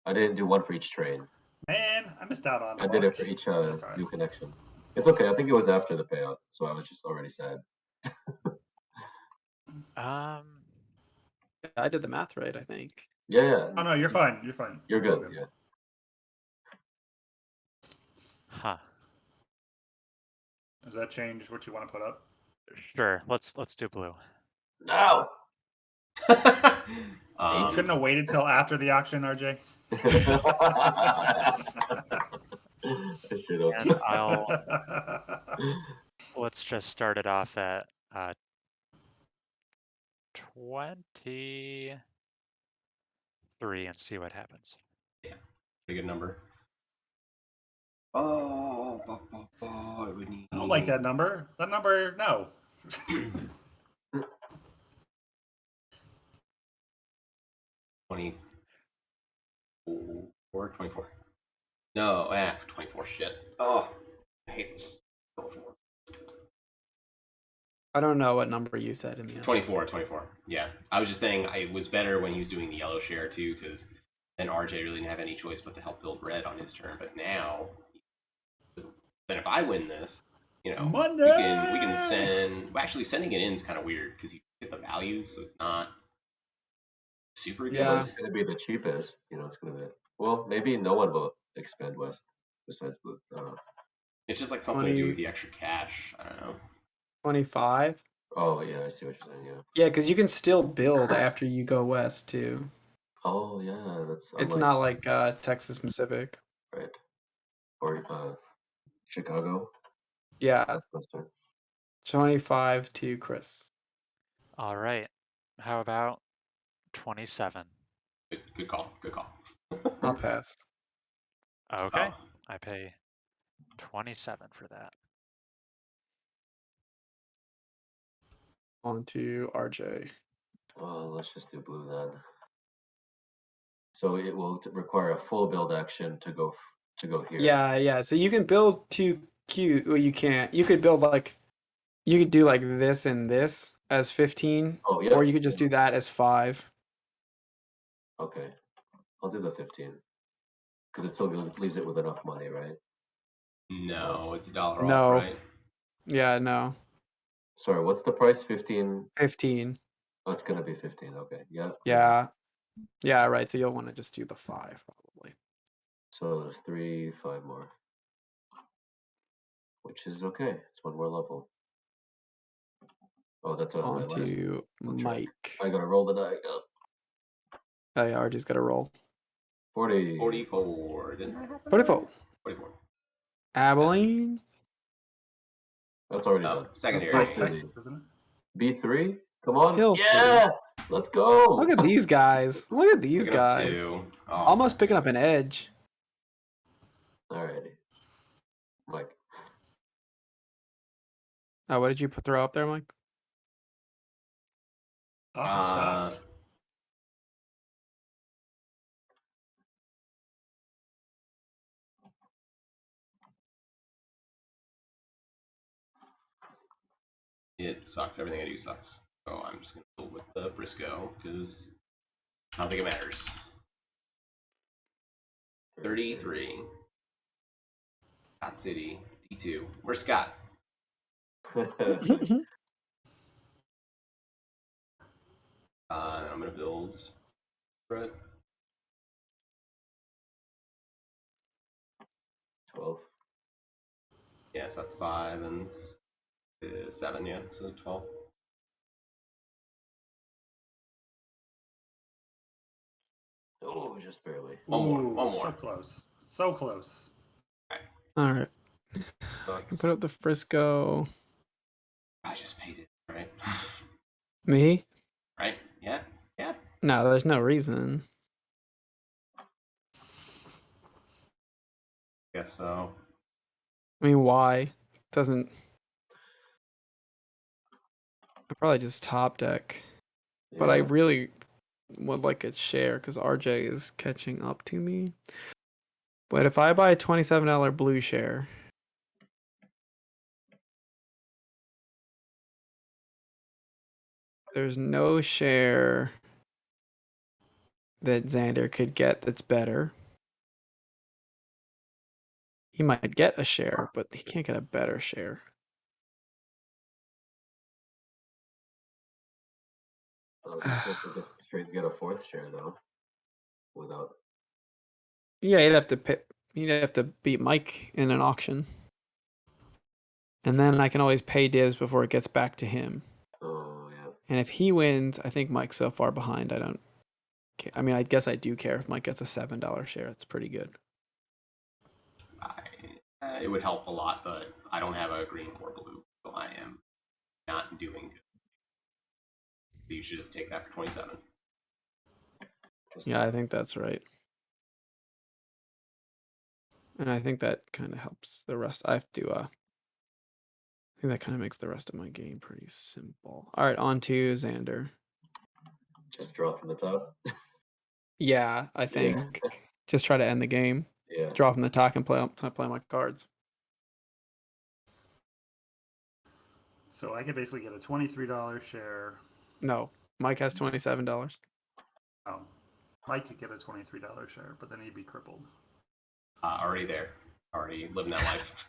I didn't do one for each train.
Man, I missed out on a
I did it
bunch.
for each
Okay.
new connection. It's okay. I think it was after the payout, so I was just already sad.
Um,
I did the math right, I think.
Yeah, yeah.
Oh no, you're fine. You're fine.
You're
It's all
good. Yeah.
huh.
Does that change what you want to put up?
Sure. Let's do blue.
No.
You couldn't have waited till after the auction, RJ.
I should
And
have.
let's just start it off at 23 and see what happens.
Yeah, pretty good number. Oh, it would need.
I don't like that number. That number, no.
24. No, 24. Shit. Oh, I hate this.
I don't know what number you said in the end.
24. Yeah, I was just saying it was better when he was doing the yellow share too, because then RJ really didn't have any choice but to help build red on his turn. But now, then if I win this,
Money!
we can send. Well, actually, sending it in is kind of weird because you get the value, so it's not super good.
Yeah.
It's gonna be the cheapest. It's gonna be. Well, maybe no one will expand west besides blue.
It's just like something to do with the extra cash. I don't know.
25.
Oh yeah, I see what you're saying. Yeah.
Yeah, because you can still build after you go west too.
Oh yeah, that's.
It's not like Texas Pacific.
Right. Or Chicago.
Yeah,
Western.
25 to Chris.
All right. How about 27?
Good call. Good call.
I'll pass.
Okay.
Oh.
I pay 27 for that.
On to RJ.
Let's just do blue then. So it will require a full build action to go here.
Yeah. So you can build two Q. Well, you can't. You could build you could do like this and this as 15,
Oh yeah.
or you could just do that as 5.
Okay, I'll do the 15 because it still leaves it with enough money, right?
No, it's $1
No.
off, right?
Yeah, no.
Sorry, what's the price? 15.
15.
Oh, it's gonna be 15. Okay, yeah.
Yeah, right. So you'll want to just do the 5 probably.
So there's 3, 5 more, which is okay. It's one more level. Oh, that's on my
On
last.
to Mike.
I gotta roll the die. Oh,
Oh yeah, RJ's got to roll.
40.
44. Didn't that happen?
44.
44.
Abilene.
That's already
Oh,
done.
secondary.
Hill
That's
City.
Texas, isn't it?
B3. Come on.
Hill
Yeah. Let's go.
Look at these guys. Look at these
Pick it up
guys.
two. Oh,
Almost picking up an edge.
Alrighty. Mike.
Oh, what did you throw up there, Mike?
Off the stop.
It sucks. Everything I do sucks. So I'm just gonna go with the Frisco because I don't think it matters. 33. Scott City. D2. Where's Scott? I'm gonna build Brett.
12.
Yeah, so that's 5 and 7. Yeah, so 12.
Oh, just barely.
One more.
So close. So close.
All right. I can put up the Frisco.
I just paid it, right?
Me?
Right? Yeah.
No, there's no reason.
Guess so.
I mean, why? Doesn't. I probably just top deck. But I
Yeah.
really would like a share because RJ is catching up to me. But if I buy a $27 blue share, There's no share that Xander could get that's better. He might get a share, but he can't get a better share.
You can't just straight get a fourth share though, without.
Yeah, he'd have to beat Mike in an auction. And then I can always pay dibs before it gets back to him.
Oh yeah.
And if he wins, I think Mike's so far behind I don't care. I mean, I guess I do care if Mike gets a $7 share. It's pretty good.
It would help a lot, but I don't have a green or blue, so I am not doing good. So you should just take that for 27.
Yeah, I think that's right. And I think that kind of helps the rest. I have to, I think that kind of makes the rest of my game pretty simple. All right, on to Xander.
Just draw from the top.
Yeah, I think just try to end the game.
Yeah.
Draw from the top and play my cards.
So I could basically get a $23 share.
No, Mike has $27.
Oh, Mike could get a $23 share, but then he'd be crippled.
Already there. Already living that life.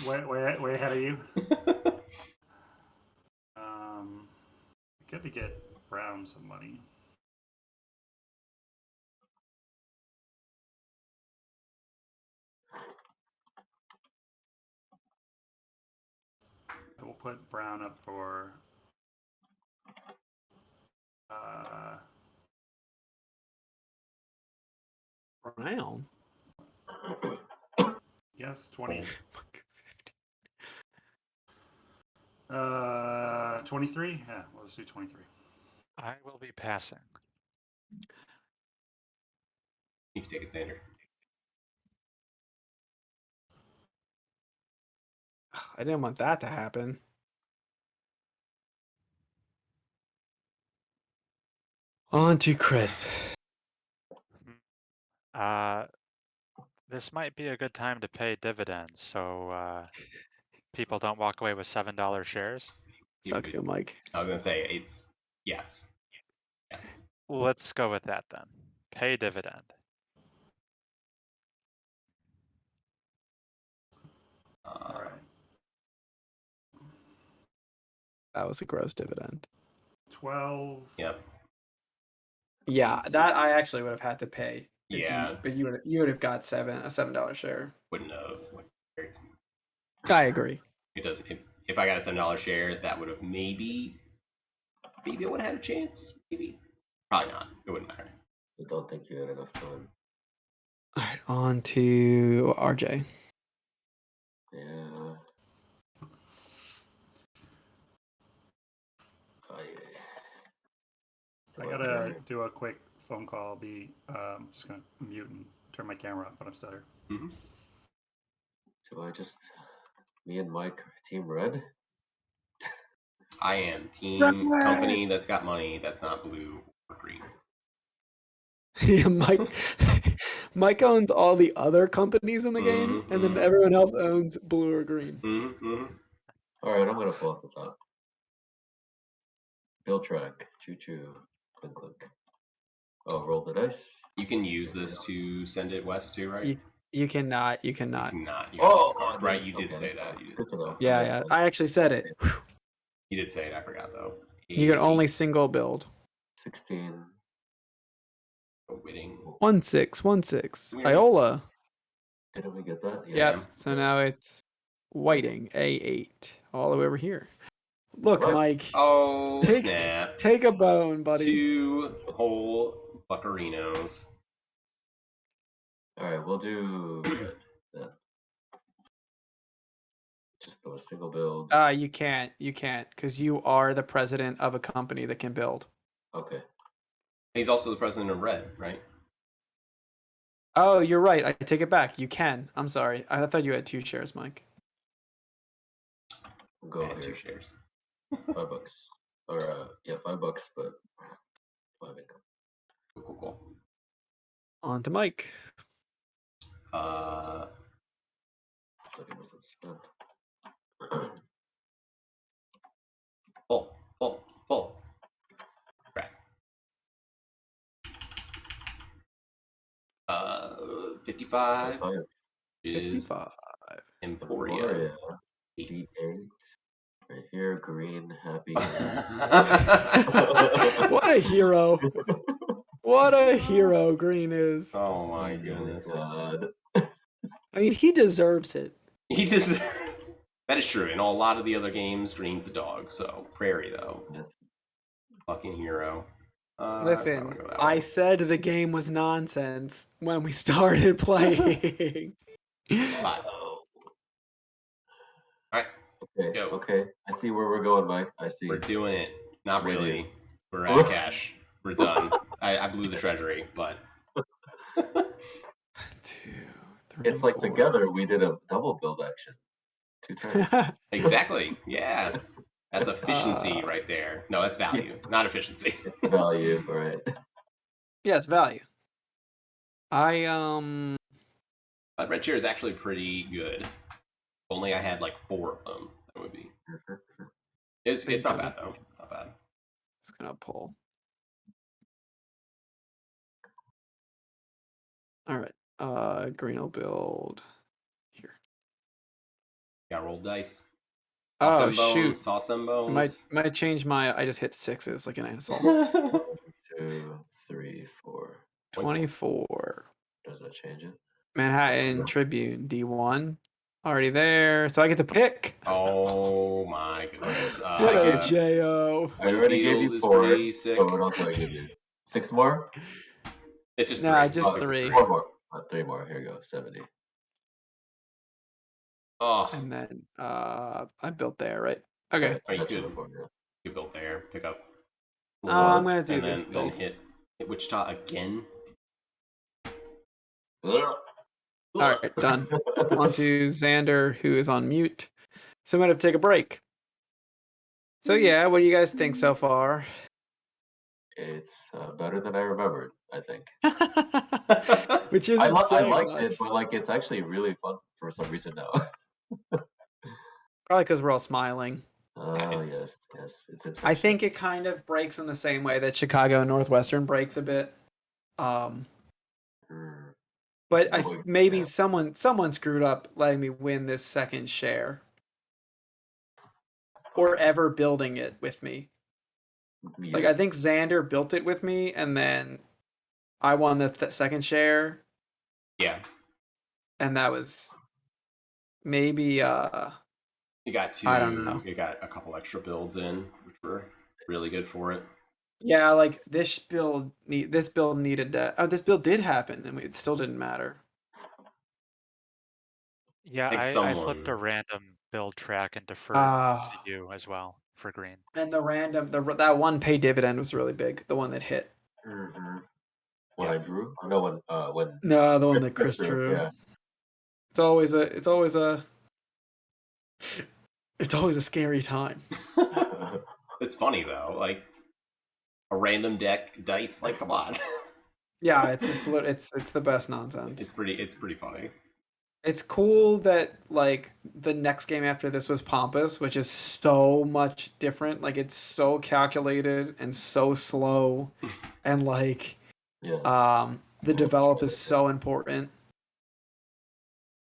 way ahead of you. Good to get Brown some money. We'll put Brown up for
Brown.
yes, 20. 23? Yeah, we'll just do 23.
I will be passing.
You can take it, Xander.
I didn't want that to happen. On to Chris.
This might be a good time to pay dividends, so people don't walk away with $7 shares.
Suck you, Mike.
I was gonna say it's yes.
Let's go with that then. Pay dividend.
All right.
That was a gross dividend.
12.
Yep.
Yeah, that I actually would have had to pay.
Yeah.
But you would have got a $7 share.
Wouldn't have.
I agree.
It does. If I got a $7 share, that would have maybe I would have had a chance. Maybe. Probably not. It wouldn't matter.
I don't think you had enough time.
All right, on to RJ.
Yeah.
I gotta do a quick phone call. I'll be just gonna mute and turn my camera off when I'm stutter.
Mm-hmm.
So me and Mike are Team Red?
I am team company that's got money that's not blue or green.
Yeah, Mike owns all the other companies in the game, and then everyone else owns blue or green.
All right, I'm gonna pull off the top. Bill track, choo choo, clink clink. Oh, roll the dice.
You can use this to send it west too, right?
You cannot.
You cannot. You have to use a card. Right, you did say that.
Good to know.
Yeah. I actually said it.
You did say it. I forgot though.
You can only single build.
16.
Winning.
1/6.
Weird.
Iola.
Didn't we get that?
Yep. So now it's Whiting A8 all the way over here. Look, Mike.
Oh, snap.
Take a bone, buddy.
2 whole buccarinos.
All right, we'll do that. Just a single build.
You can't, because you are the president of a company that can build.
Okay.
He's also the president of Red, right?
Oh, you're right. I take it back. You can. I'm sorry. I thought you had 2 shares, Mike.
We'll go here.
2 shares.
$5. Or $5, but 5 income.
Cool.
On to Mike.
So he wasn't spent.
Full. 55
5.
is
55.
Emporia.
Emporia. D8. Right here, green, happy.
What a hero. What a hero Green is.
Oh my
Oh
goodness.
God.
I mean, he deserves it.
He just. That is true. In a lot of the other games, Green's the dog. So Prairie though,
Yes.
fucking hero.
Listen,
Go that
I
way.
said the game was nonsense when we started playing.
Five.
Oh.
All right,
Okay.
go.
Okay. I see where we're going, Mike. I see.
We're doing it. Not
I'm with you.
really. We're at cash. We're done. I blew the treasury, but
2, 3,
It's like
4.
together we did a double build action. 2 turns.
exactly. Yeah, that's efficiency right there. No, that's value, not efficiency.
It's value, right?
Yeah, it's value.
But red chair is actually pretty good. If only I had like 4 of them. That would be. It's not
Bingo.
bad though. It's not bad.
Just gonna pull. All right. Green will build here.
Got rolled dice.
Oh shoot!
Toss some bones.
Might change my. I just hit 6s like an asshole.
2, 3, 4.
24.
Does that change it?
Manhattan Tribune D1 already there, so I get to pick.
Oh my goodness!
What a jo!
I already gave
Winfield
you
is
4.
pretty sick.
So what else do I give you? 6 more?
It's just
Nah,
3.
just
Oh, it's
3.
4 more. 3 more. Here you go. 70.
Oh,
And then I built there, right? Okay.
are you
That's
good?
before, yeah.
You built there. Pick up.
I'm gonna do
and
this
then
build.
hit Wichita again.
Ugh.
All right, done. On to Xander, who is on mute. So I'm gonna take a break. So yeah, what do you guys think so far?
It's better than I remembered, I think.
Which
I
isn't saying
liked
much.
it, but like it's actually really fun for some reason now.
Probably because we're all smiling.
Oh,
It's-
yes, it's infectious.
I think it kind of breaks in the same way that Chicago Northwestern breaks a bit.
Mm.
But maybe
Yeah.
someone screwed up letting me win this second share, or ever building it with me. Like I
Yes.
think Xander built it with me, and then I won the second share,
Yeah,
and that was maybe
you got 2.
I don't know.
You got a couple extra builds in, which were really good for it.
Yeah, like this build needed that. Oh, this build did happen, and it still didn't matter.
Yeah,
think
I flipped a
someone-
random build track and deferred
Ah.
to you as well for green.
And that one pay dividend was really big. The one that hit.
Mm-hmm. When
Yeah.
I drew? Oh, no, when
No, the one that Chris drew.
Yeah.
It's always a scary time.
It's funny though, like a random deck dice. Like, come on.
Yeah, it's the best nonsense.
It's pretty funny.
It's cool that like the next game after this was Pompous, which is so much different. Like it's so calculated and so slow, and like
Yeah.
the develop is so important.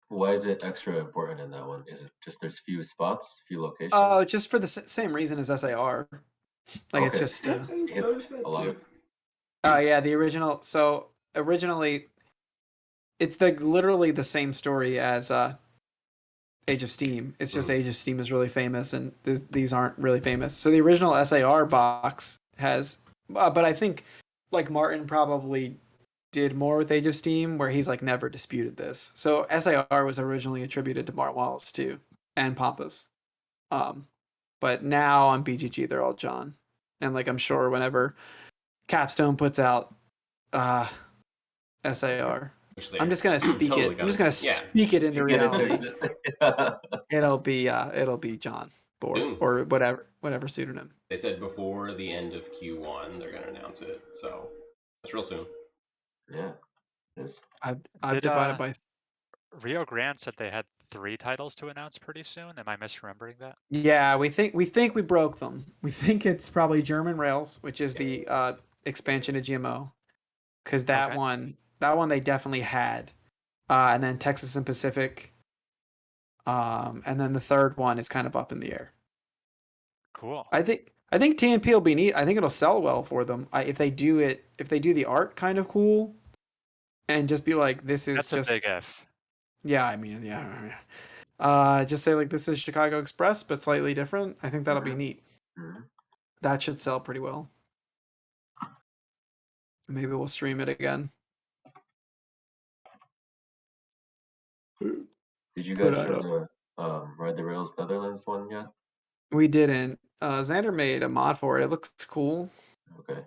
Why is it extra important in that one? Is it just there's few spots, few locations?
Oh, just for the same reason as SAR. Like it's
Okay.
just
It's a lot.
oh yeah, the original. So originally, it's literally the same story as Age of Steam. It's just Age of Steam is really famous, and these aren't really famous. So the original SAR box has, but I think like Martin probably did more with Age of Steam, where he's like never disputed this. So SAR was originally attributed to Martin Wallace too, and Pampas. But now on BGG they're all John, and like I'm sure whenever Capstone puts out SAR. I'm just gonna speak
Totally
it. I'm just gonna speak it into
You get into
reality.
existence.
It'll be John Bohr
Soon.
or whatever pseudonym.
They said before the end of Q1 they're gonna announce it, so that's real soon.
Yeah. Yes.
I've
Did,
divided by.
Rio Grande said they had 3 titles to announce pretty soon. Am I misremembering that?
Yeah, we think we broke them. We think it's probably German Rails, which is the expansion of GMO, because that
Okay.
one they definitely had. and then Texas and Pacific. And then the third one is kind of up in the air.
Cool.
I think TNP will be neat. I think it'll sell well for them. If they do the art kind of cool, and just be like, this is
That's a
just
big if.
yeah. I mean, yeah. Just say like this is Chicago Express, but slightly different. I think that'll be neat.
Mhm.
That should sell pretty well. Maybe we'll stream it again.
Did you
Put
guys
out
try
a-
the Ride the Rails Netherlands one yet?
We didn't. Xander made a mod for it. It looks cool.
Okay.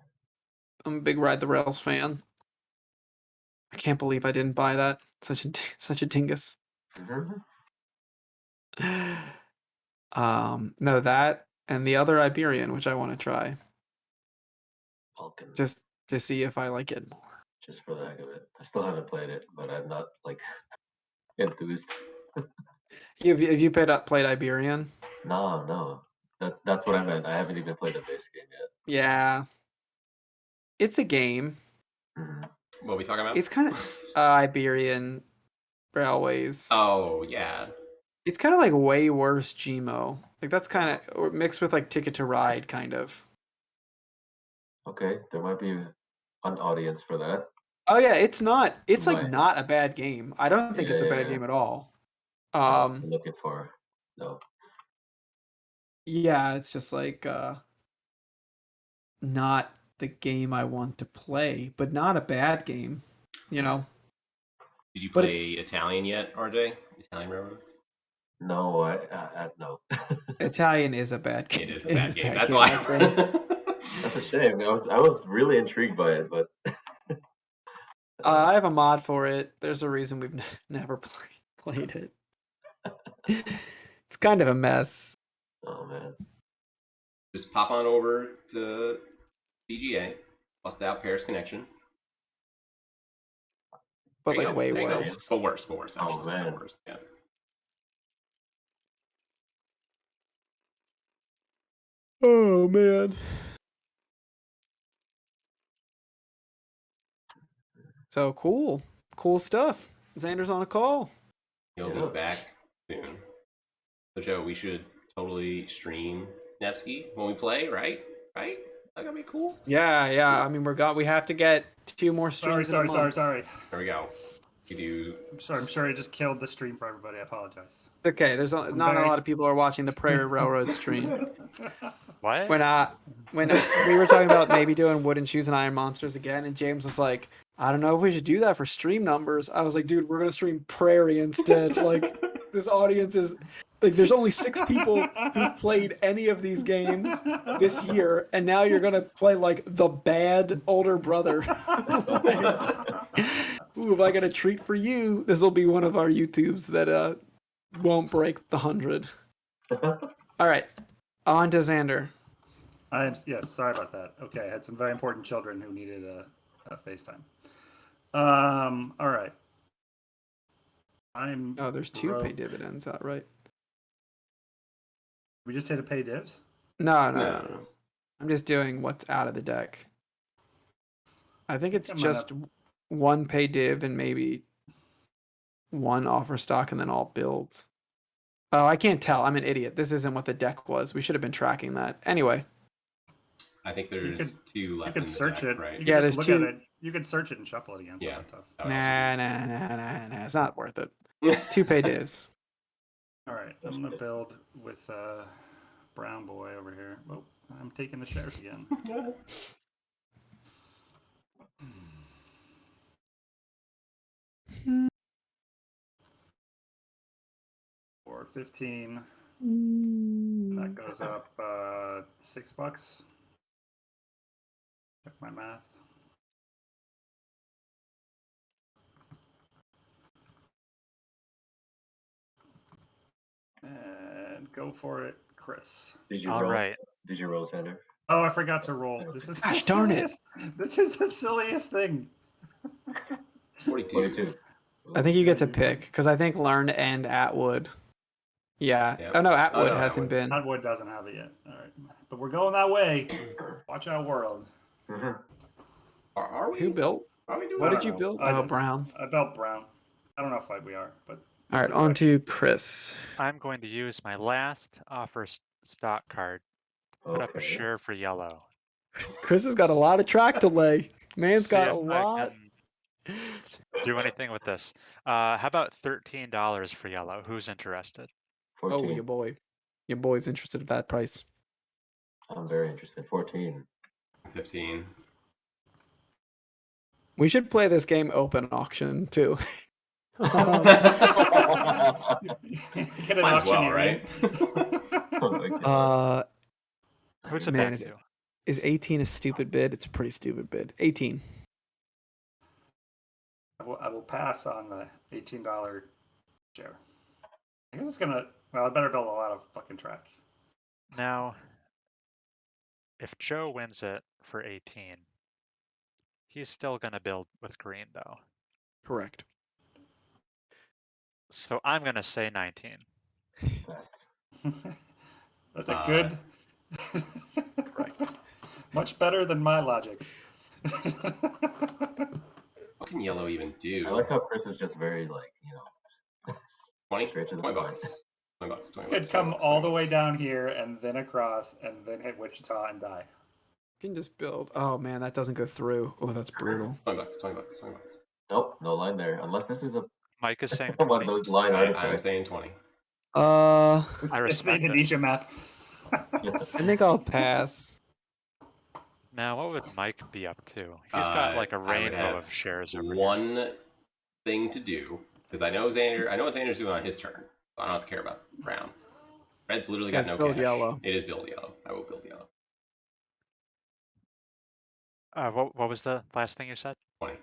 I'm a big Ride the Rails fan. I can't believe I didn't buy that. Such a dingus.
Mhm.
No, that and the other Iberian, which I want to try,
Vulcan,
just to see if I like it more.
just for the heck of it. I still haven't played it, but I'm not like enthused.
Have you played Iberian?
No. That's what I meant. I haven't even played the base game yet.
Yeah, it's a game.
Mhm.
What are we talking about?
It's kind of Iberian Railways.
Oh yeah.
It's kind of like way worse Gmo. Like that's kind of mixed with like Ticket to Ride, kind of.
Okay, there might be an audience for that.
Oh yeah, it's not. It's like
Right.
not a bad game. I don't think it's a bad
Yeah.
game at all.
That's what I'm looking for. No.
Yeah, it's just like not the game I want to play, but not a bad game, you know.
Did you
But
play Italian yet, RJ? Italian Railroads?
No, I no.
Italian is a bad game.
It is a
It's
bad game. That's
game,
why.
I think.
That's a shame. I was really intrigued by it, but
I have a mod for it. There's a reason we've never played it. It's kind of a mess.
oh man.
Just pop on over to PGA, bust out Paris Connection.
But
There you
like
go.
way
There you go.
worse.
But worse. Actually,
Oh, man.
worse. Yeah.
Oh man. So cool. Cool stuff. Xander's on a call.
He'll
Yeah.
be back soon. So Joe, we should totally stream Nevsky when we play, right? Right? That gonna be cool.
Yeah. I mean, we have to get 2 more streams.
Sorry.
There we go. We do.
I'm sorry. I just killed the stream for everybody. I apologize.
It's okay. There's not a lot of people are watching the Prairie Railroads stream.
What?
When we were talking about maybe doing Wooden Shoes and Iron Monsters again, and James was like, I don't know if we should do that for stream numbers. I was like, dude, we're gonna stream Prairie instead. Like, this audience is like, there's only 6 people who've played any of these games this year, and now you're gonna play like the bad older brother. Ooh, if I got a treat for you, this will be one of our YouTubes that won't break the 100. All right, on to Xander.
Yes, sorry about that. Okay, I had some very important children who needed a FaceTime. All right.
There's 2 pay dividends out, right?
We just had to pay divs?
No. I'm just doing what's out of the deck. I think it's just 1 pay div and maybe 1 offer stock and then all builds. Oh, I can't tell. I'm an idiot. This isn't what the deck was. We should have been tracking that. Anyway.
I think there's 2 left.
You could search
deck,
it.
right?
You
Yeah,
could just
there's
look
2.
at it. You could search it and shuffle it again. It's
Yeah.
not tough.
Nah. It's not worth it. 2 pay divs.
All right, I'm gonna build with Brown Boy over here. Oh, I'm taking the shares again. For 15, and that goes up $6. Check my math. And go for it, Chris.
Did you
All
roll?
right.
Did you roll, Xander?
Oh, I forgot to roll. This is
Gosh darn it.
This is the silliest thing.
42.
22.
I think you get to pick because I think Learn and Atwood. Yeah.
Yep.
Oh no, Atwood
no,
hasn't
Atwood.
been.
Atwood doesn't have it yet. All right, but we're going that way. Watch out, world.
Mhm.
Are we?
Who built?
Are we doing
What
that?
did you build?
I
Oh,
did.
Brown.
I built Brown. I don't know if we are, but
All right,
to
on
direction.
to Chris.
I'm going to use my last offer stock card. Put up a
Okay.
share for yellow.
Chris has got a lot of track to lay. Man's
See
got a
if I
lot.
can do anything with this. How about $13 for yellow? Who's interested?
Oh,
14.
your boy. Your boy's interested at that price.
I'm very interested. 14.
15.
We should play this game open auction too.
Get an
Might as well,
auctioneer in.
right?
Oh my god.
Who's it
Man,
back
is
to?
Is 18 a stupid bid? It's a pretty stupid bid. 18.
I will pass on the $18 share. I guess it's gonna. Well, I better build a lot of fucking track.
Now, if Joe wins it for 18, he's still going to build with green, though.
Correct.
So I'm going to say 19.
Pass.
That's a good.
Correct.
Much better than my logic.
What can yellow even do?
I like how Chris is just very,
20?
straight to the
20
point.
bucks. 20 bucks. 20
Could
bucks.
come
20 bucks,
all
20
the way
bucks.
down here and then across and then hit Wichita and die.
You can just build. Oh man, that doesn't go through. Oh, that's brutal.
20 bucks. 20 bucks. 20 bucks.
Nope, no line there. Unless this is a
Mike is saying
one
20.
of those line
I'm
artifacts.
saying 20.
I
It's the
respect it.
Indonesia map.
think I'll pass.
Now, what would Mike be up to? He's got like a
I would
rainbow
have
of shares over here.
one thing to do, because I know what Xander's doing on his turn, so I don't have to care about brown. Red's literally got
Yes,
no
build
cash.
yellow.
It is build yellow. I will build yellow.
What was the last thing you said?
20.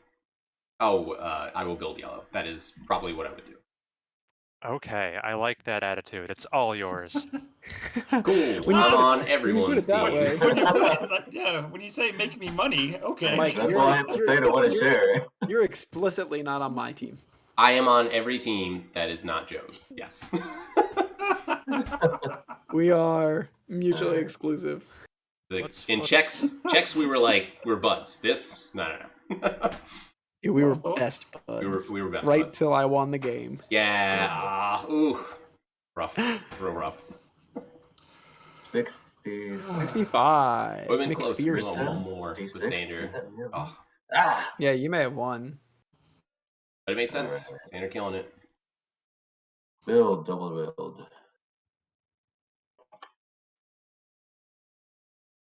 Oh, I will build yellow. That is probably what I would do.
Okay, I like that attitude. It's all yours.
Cool.
When you
I'm
put it-
on
when you
everyone's
put it that
team.
way.
When you put it, yeah, when you say make me money, okay.
Mike,
That's
you're-
all I have to say to what a share.
You're explicitly not on my team.
I am on every team that is not Joe's. Yes.
We are mutually exclusive.
In checks, we were buds. This, no.
Yeah, we were
Oh.
best buds.
we were best
right
buds.
till I won the game.
Yeah. Ooh. Rough. Real rough.
60.
65.
We've been close. We
McPherson.
want one more with
D6?
Xander.
Is that zero?
Oh,
Ah!
Yeah, you may have won.
but it made sense.
Alright.
Xander killing it.
Build, double build.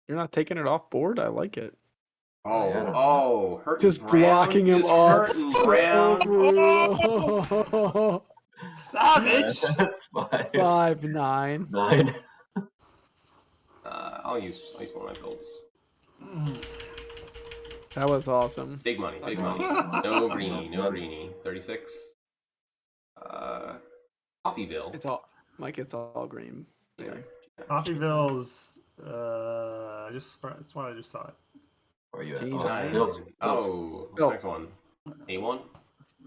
You're not taking it off board? I like it.
Hurting
Just
Brown?
blocking him
Just
off.
hurting
So
Brown.
brutal.
Savage.
That's 5.
5-9.
9.
I'll use one of my builds.
That was awesome.
Big money. No greenie. 36. Coffeeville.
It's all Mike. It's all green, baby.
Coffeeville's. That's why I just saw it.
Where are you at?
G9.
Build.
Oh, what's
Bill.
the next one? A1?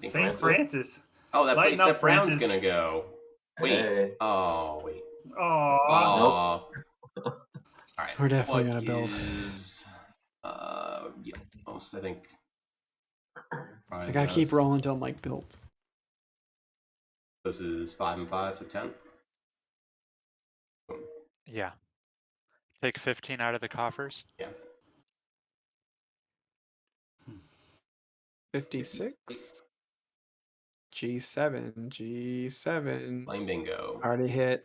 St. Francis.
Oh, that
Lighten
place
up,
that Brown's
Francis.
gonna go. Wait.
Hey.
Oh, wait.
Oh.
All right.
We're definitely
what
gonna build.
gives, yeah, most, I think.
I gotta keep rolling until Mike builds.
This is 5 and 5, so 10.
Yeah. Take 15 out of the coffers.
Yeah.
56. G7.
Flame bingo.
Already hit.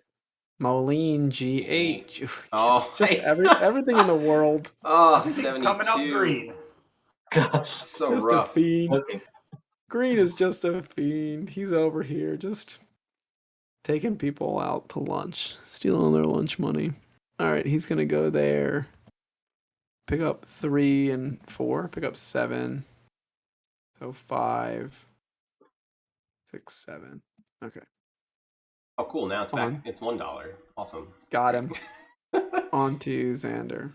Moline G8.
Oh,
Just everything in the world.
Oh,
Everything's
72.
coming up green.
Gosh.
So
Just
rough.
a fiend.
Okay.
Green is just a fiend. He's over here just taking people out to lunch, stealing their lunch money. All right, he's gonna go there. Pick up 3 and 4. Pick up 7. So 5, 6, 7. Okay,
Oh, cool. Now it's
Come
back.
on.
It's $1. Awesome.
got him. On to Xander.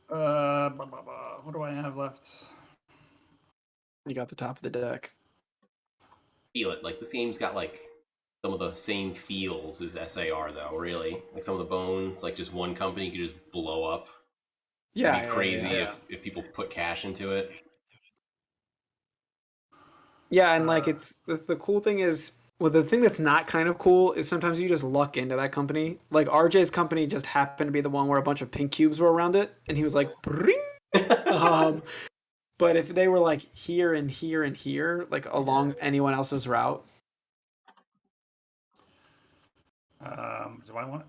What do I have left?
You got the top of the deck.
Feel it. Like, this game's got, like, some of the same feels as SAR, though, really. Like, some of the bones, like, just one company could just blow up. It'd be crazy
yeah.
if people put cash into it.
Yeah, and like
Uh,
it's the cool thing is, well, the thing that's not kind of cool is sometimes you just luck into that company. Like RJ's company just happened to be the one where a bunch of pink cubes were around it, and he was like, "Bring." Um, but if they were like here and here and here, like along anyone else's route,
do I want?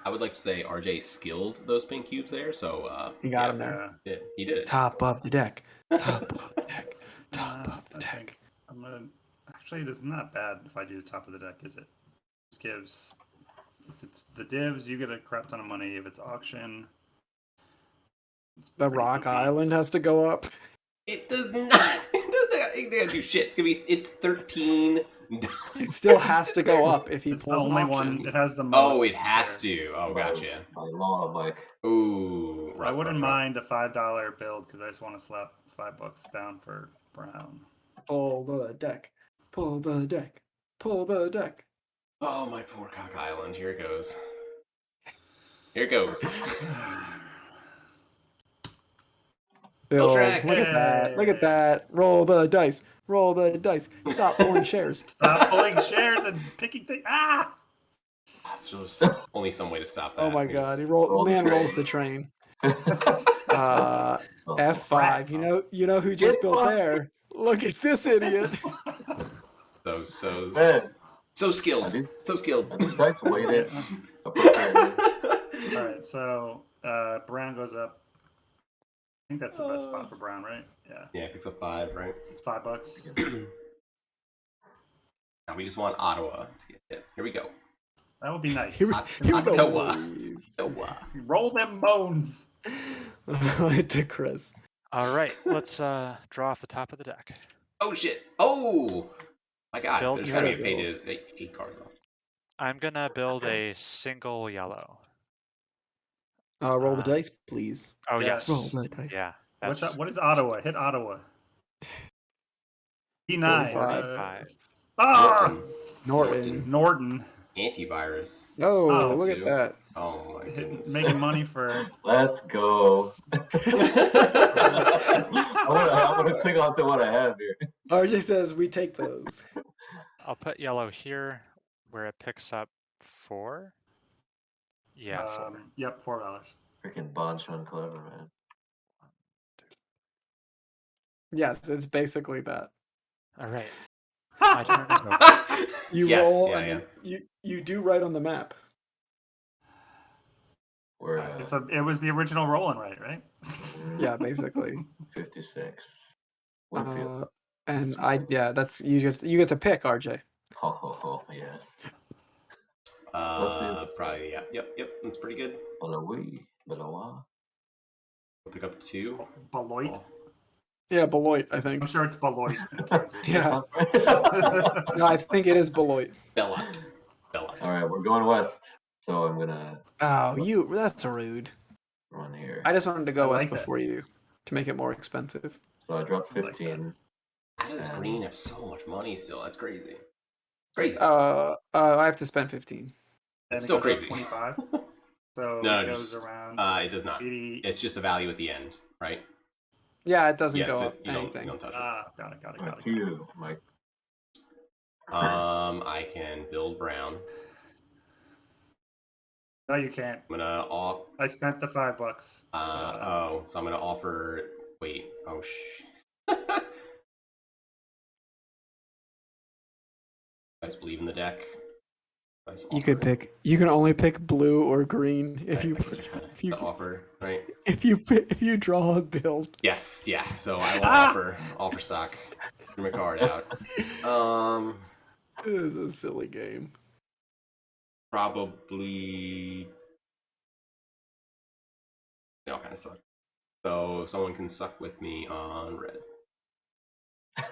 I would like to say RJ skilled those pink cubes there, so
he got
yeah,
him there.
he did it.
Top of the deck. Top of the deck. Top of the
I
deck.
think I'm gonna. Actually, it is not bad if I do the top of the deck, is it? Just gives. If it's the divs, you get a crap ton of money. If it's auction, it's
The
pretty
Rock
easy.
Island has to go up.
It does not. It doesn't do shit. It's 13.
It still has to go up if he
It's the
pulls an
only
auction.
one. It has the most.
Oh, it has
shares.
to. Oh, gotcha.
By law, Mike.
Ooh,
I wouldn't mind a $5 build because I just want to slap $5 down for Brown.
Pull the deck. Pull the deck. Pull the deck.
Oh, my poor Cock Island. Here it goes. Here it goes.
Build.
track.
Look at that. Look at that. Roll the dice. Roll the dice. Stop pulling shares.
Stop pulling shares and picking things. Ah!
There's only some way to stop that.
Oh my god. He rolls the train. F5. You know who just built there? Look at this idiot.
So skilled. So skilled.
Are these dice weighted?
All right, so Brown goes up. I think that's the best spot for Brown, right? Yeah.
Yeah, picks up 5, right?
It's $5.
Now we just want Ottawa to get hit. Here we go.
That would be nice.
Here we go.
Ottawa.
boys.
Roll them bones.
To Chris.
All right, let's draw off the top of the deck.
Oh shit! Oh my god!
Build
They're trying to
build.
get paid 8 cards off.
I'm gonna build a single yellow.
Roll the dice, please.
Oh
Yeah.
yes.
Roll the dice.
Yeah.
What is Ottawa? Hit Ottawa. E9.
45.
Ah!
Norton.
Antivirus.
Oh,
Oh,
look at
dude.
that.
Oh my goodness.
Making money for.
Let's go. I want to cling on to what I have here.
RJ says we take those.
I'll put yellow here where it picks up 4. Yeah, 4.
Yep, $4.
Freaking Bonchon clever, man.
Yes, it's basically that.
All right. My turn is over.
You
Yes,
roll
yeah,
and then you do right on the map.
We're
It was the original rolling right?
Yeah, basically.
56. Winfield.
And that's you get to pick, RJ.
Yes.
Probably, yeah. Yep. That's pretty good.
Beloit.
We'll pick up 2.
Beloit.
Yeah, Beloit, I think.
I'm sure it's Beloit.
Yeah. No, I think it is Beloit.
Bella.
All right, we're going west. So I'm gonna.
Oh, that's rude.
Run here.
I just wanted to go
I
west
like that.
before you to make it more expensive.
So I dropped
I like
15.
How does green have so much money still? That's crazy. Crazy.
I have to spend 15.
And
Still
it goes up
crazy.
25. So
No,
it
just-
goes around.
It does not.
80.
It's just the value at the end, right?
Yeah, it doesn't
Yeah,
go
so
up
you
anything.
don't touch it.
Got it.
Thank you, Mike.
I can build Brown.
No, you can't.
I'm gonna off.
I spent the $5.
So I'm gonna offer. Wait. Oh guys believe in the deck.
You can only pick blue or green if you
offer, right?
if you draw a build.
Yes, yeah. So I will offer sock. Threw my card out.
This is a silly game.
Probably. They all kind of suck. So someone can suck with me on red.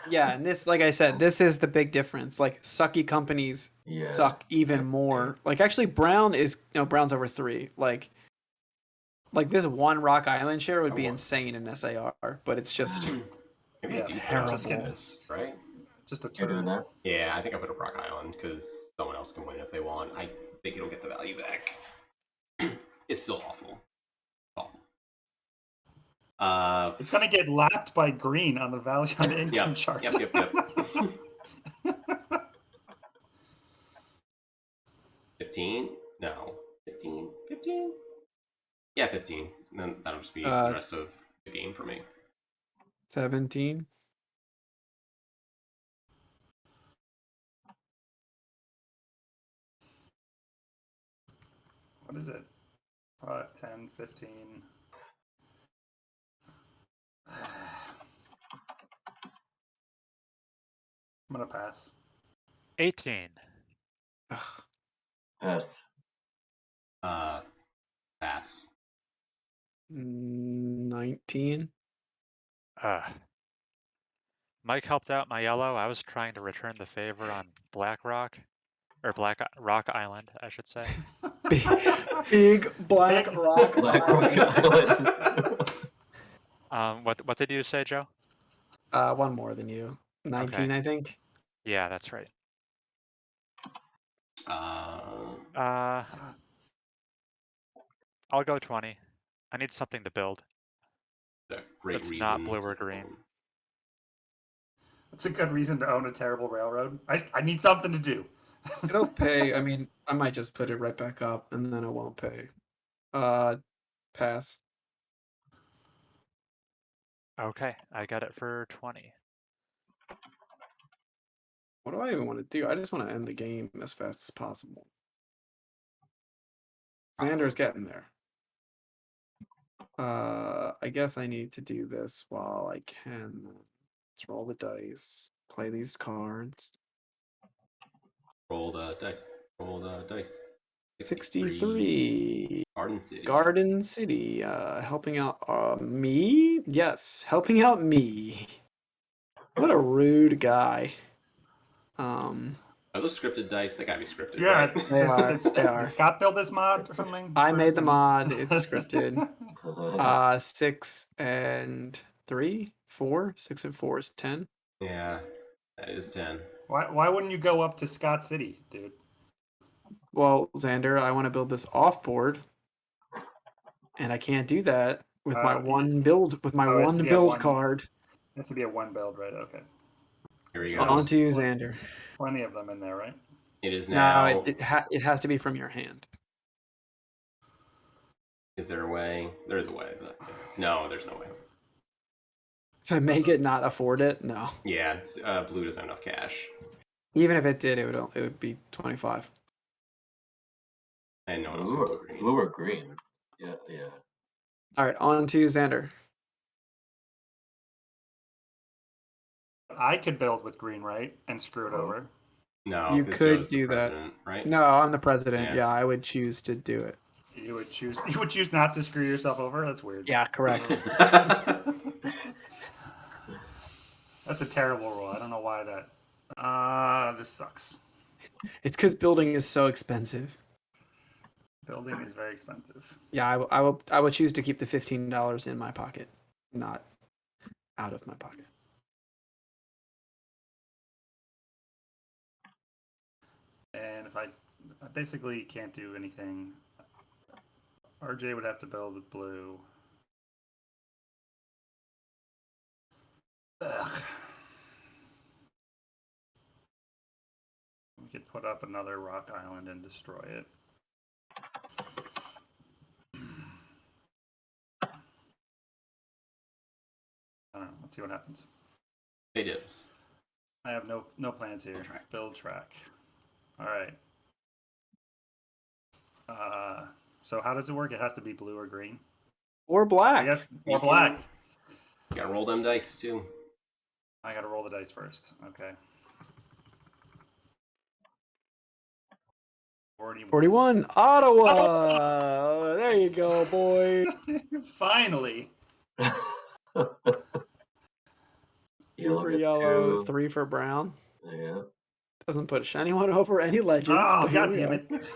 Yeah, and this, like I said, this is the big difference. Like sucky companies suck even more. Like actually, Brown's over 3. Like this one Rock Island share would be insane in SAR, but it's just
Maybe I do
terrible.
this, right?
Just a
You're doing
2.
that?
Yeah, I think I put a Rock Island because someone else can win if they want. I think it'll get the value back. It's still awful.
It's gonna get lapped by green on the value on the income chart.
Yep. $15? No. 15? 15? Yeah, 15. And then that'll just be the
Uh,
rest of the game for me.
17.
What is it? 5, 10, 15. I'm gonna pass.
18.
Ugh.
Pass.
Pass.
19.
Mike helped out my yellow. I was trying to return the favor on Black Rock, or Rock Island, I should say.
Big Black Rock
Black Rock
Island.
Island.
What did you say, Joe?
One more than you. 19,
Okay.
I think.
Yeah, that's right.
Uh,
I'll go 20. I need something to build.
a great
That's
reason.
not blue or green.
That's a good reason to own a terrible railroad. I need something to do.
It'll pay. I mean, I might just put it right back up and then it won't pay. Pass.
Okay, I got it for 20.
What do I even want to do? I just want to end the game as fast as possible. Xander's getting there. I guess I need to do this while I can. Let's roll the dice. Play these cards.
Roll the dice. Roll the dice.
63.
Garden City.
Garden City. Helping out me? Yes, helping out me. What a rude guy.
Are those scripted dice? They gotta be scripted,
Yeah,
right?
They are.
did Scott build this mod or something?
I made the mod. It's scripted. 6 and 3, 4. 6 and 4 is 10.
Yeah, that is 10.
Why wouldn't you go up to Scott City, dude?
Well, Xander, I want to build this off board, and I can't do that with my one build. With my
oh, it has
one
to be a
build
one-
card.
This would be a one build, right? Okay.
Here we
So
go.
On to you,
Plenty-
Xander.
Plenty of them in there, right?
It is
No,
now.
it has to be from your hand.
Is there a way? There is a way, but no, there's no way.
To make it not afford it, no.
Yeah, it's, blue doesn't have enough cash.
Even if it did, it would be 25.
And no one else
Blue
can
or,
blue green.
blue or green? Yeah, yeah.
All right, on to Xander.
I could build with green, right, and screw it
Oh.
over.
No,
You
'cause
could
Joe's the
do that.
president, right?
No, I'm the president.
Yeah.
Yeah, I would choose to do it.
You would choose not to screw yourself over. That's weird.
Yeah, correct.
That's a terrible rule. I don't know why that. This sucks.
It's because building is so expensive.
Building is very expensive.
Yeah, I will choose to keep the $15 in my pocket, not out of my pocket.
And if I basically can't do anything, RJ would have to build with blue. Ugh. We could put up another rock island and destroy it. I don't know. Let's see what happens.
It is.
I have no plans here. Build track. All right. So how does it work? It has to be blue or green.
Or black.
I guess
You
or black.
You gotta roll them dice too.
I gotta roll the dice first. Okay.
41. Ottawa. There you go, boy.
Finally.
Two
Yellow
for
gets
yellow,
2.
3 for brown.
Yeah.
Doesn't push anyone over any ledges.
Oh,
but here
god
we
damn
are.
it.